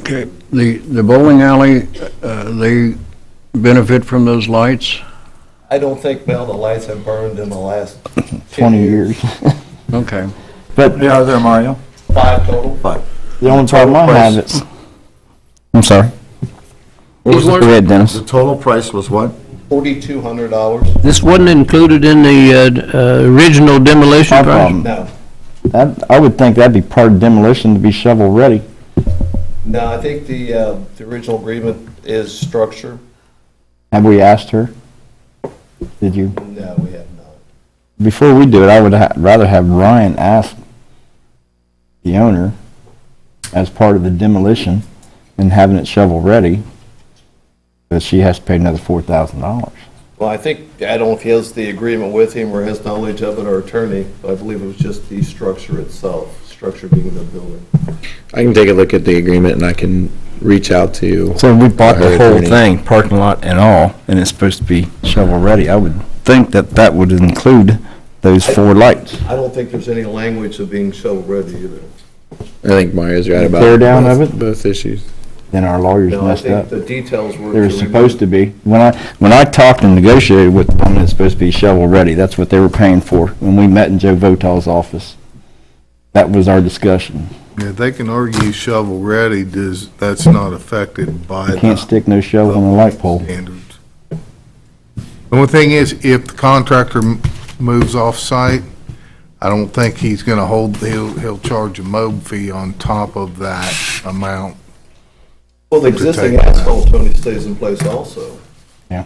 Okay. The bowling alley, they benefit from those lights? I don't think, Mel, the lights have burned in the last 20 years. Okay. But Yeah, there, Mario. 5 total. 5. the only problem I have is, I'm sorry. Go ahead, Dennis. The total price was what? $4,200. This wasn't included in the original demolition No project? problem. No. I would think that'd be part of demolition to be shovel-ready. No, I think the original agreement is structure. Have we asked her? Did you? No, we have not. Before we do it, I would rather have Ryan ask the owner as part of the demolition and having it shovel-ready, but she has to pay another $4,000. Well, I think, I don't know if he has the agreement with him or has knowledge of it, or attorney, but I believe it was just the structure itself, structure being the building. I can take a look at the agreement and I can reach out to. So we bought her the whole attorney. thing, parking lot and all, and it's supposed to be shovel-ready. I would think that that would include those 4 lights. I don't think there's any language of being shovel-ready either. I think Mario's right about Tear down both, of it? both issues. Then our lawyers No, I messed think up. the details were. They were supposed to be. When I talked and negotiated with them, it's supposed to be shovel-ready. That's what they were paying for. When we met in Joe Votal's office, that was our discussion. Yeah, they can argue shovel-ready, that's not affected by You can't the stick no shovel on a light pole. standards. The only thing is, if the contractor moves off-site, I don't think he's gonna he'll charge a mob fee on top of that amount. Well, the existing asphalt, Tony, stays in place also. Yeah.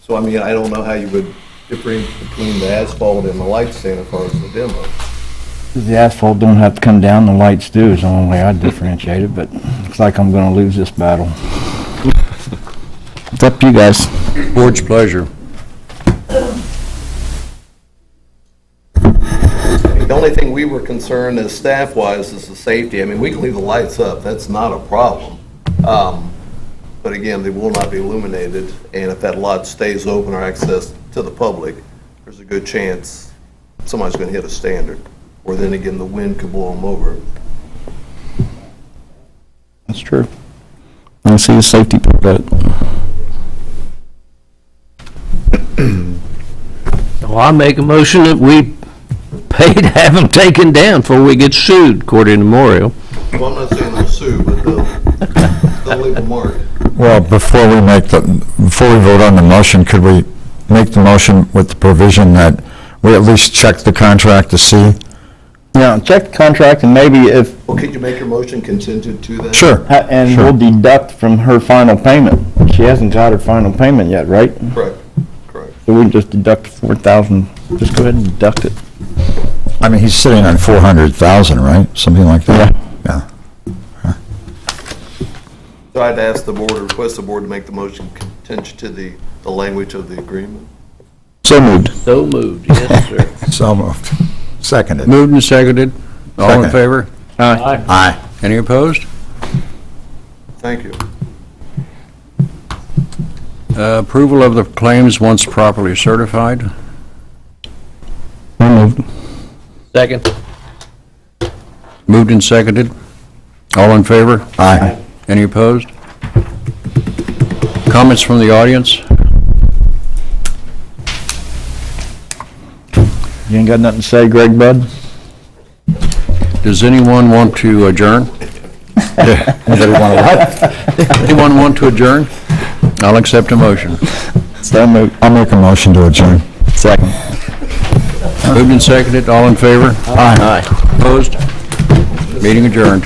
So, I mean, I don't know how you would differentiate between the asphalt and the light stand as far as the demo. The asphalt don't have to come down, the lights do, is the only way I'd differentiate it, but looks like I'm gonna lose this battle. It's up to you guys. Board's pleasure. The only thing we were concerned as staff-wise is the safety. I mean, we can leave the lights up, that's not a problem. But again, they will not be illuminated, and if that lot stays open or access to the public, there's a good chance somebody's gonna hit a standard. Or then again, the wind could blow them over. That's true. I see the safety part of it. Well, I make a motion that we pay to have them taken down before we get sued, according to Memorial. Well, I'm not saying they'll sue, but they'll leave a mark. Well, before we vote on the motion, could we make the motion with the provision that we at least check the contract to see? Now, check the contract and maybe if, Well, could you make your motion contingent to that? Sure. and we'll deduct from her final payment. She hasn't got her final payment yet, right? Correct, correct. So we can just deduct 4,000, just go ahead and deduct it. I mean, he's sitting on 400,000, right? Something like that? Yeah. So I'd ask the board, or request the board to make the motion contingent to the language of the agreement. So moved. So moved, yes, sir. So moved. Seconded. Moved and seconded. All in Second. favor? Aye. Aye. Any opposed? Thank you. Approval of the claims once properly certified. So moved. Second. Moved and seconded. All in favor? Aye. Any opposed? Comments from the audience? You ain't got nothing to say, Greg Bud? Does anyone want to adjourn? Anyone want to adjourn? I'll accept a motion. So moved. I'll make a motion to adjourn. Second. Moved and seconded, all in favor? Aye. Opposed? Meeting adjourned.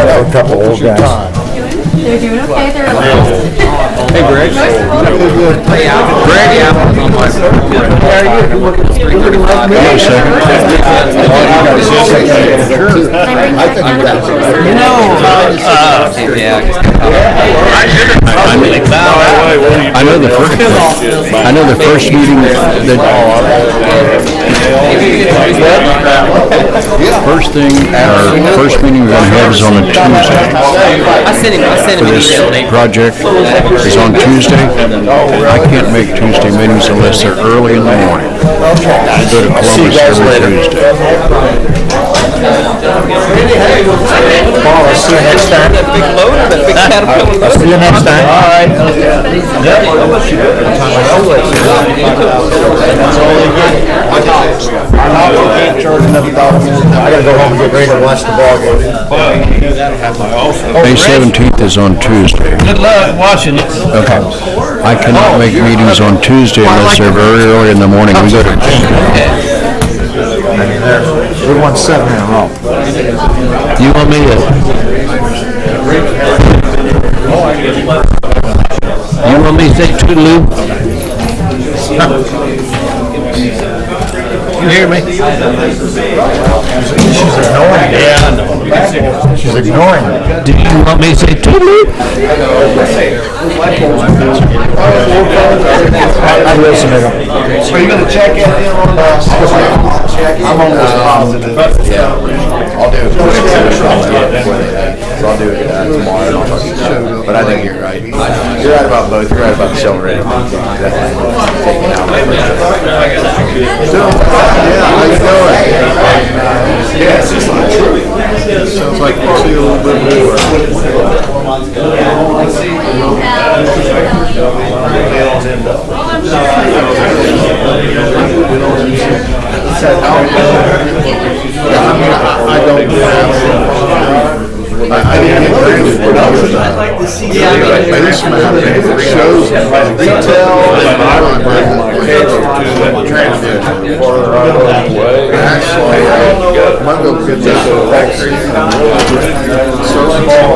A couple old guys. They're doing okay, they're alive. Hey, Greg. Hey, Al. Greg, yeah. I know the first meeting first meeting we're gonna have is on a Tuesday. I sent him an email. Project is on Tuesday. I can't make Tuesday meetings unless they're early in the morning. I go to Columbus every Tuesday. Paul, I'll see you next time. I'll see you next time. All right. I charge another $1. I gotta go home and get ready to watch the ball game. May 17th is on Tuesday. Good luck watching it. Okay. I cannot make meetings on Tuesday unless they're very early in the morning. We go to We won 7 in a row. You want me to? You want me to say toodaloo? You hear me? She's ignoring it. Yeah, I know. She's ignoring it. Do you want me to say toodaloo? I listen to them. Are you gonna check in on the? I'm almost positive. Yeah, I'll do it. So I'll do it tomorrow. But I think you're right. You're right about both. You're right about the shovel ready. Definitely taking out. Yeah, how you doing? Yeah, it's just not true. Sounds like you see a little bit more. I don't have. I didn't get granted production. This map shows retail and actually, might go get this factory. So small.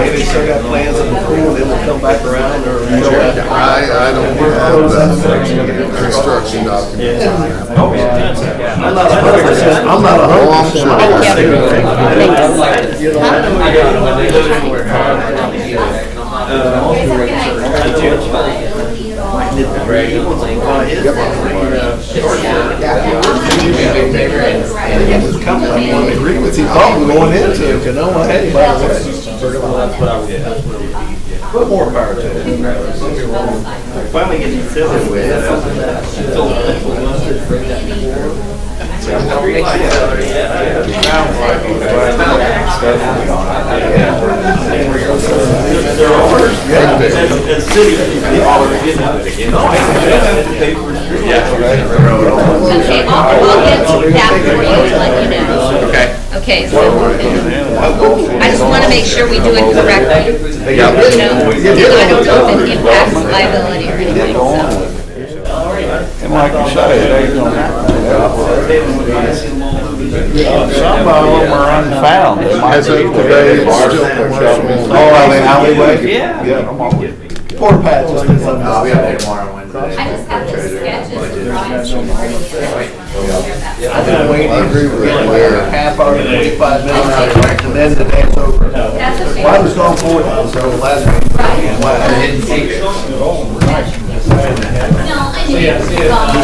They still got plans in the pool, they will come back around or. I don't have the construction documents. I'm not a Oh, I'm sure. I want to agree with you, Paul, going into it, you know, hey, by the way. Put more power to it. Finally getting silly with Okay, I'll get to that for you to let you know. Okay. Okay, so I just want to make sure we do it correctly. You know, I don't know if it impacts liability or anything, so. And like you say, they don't have some of them are unfound. As of today, it's still commercial. Oh, are they alleyway? Yeah. Poor Pat just did something. I'll be up there tomorrow, Wednesday. I just got the sketches and drawings from Marty. I've been waiting for a half hour, 25 minutes, and then the day's over. That's okay. Well, I was gone for it, so last week. No, I knew it was gone.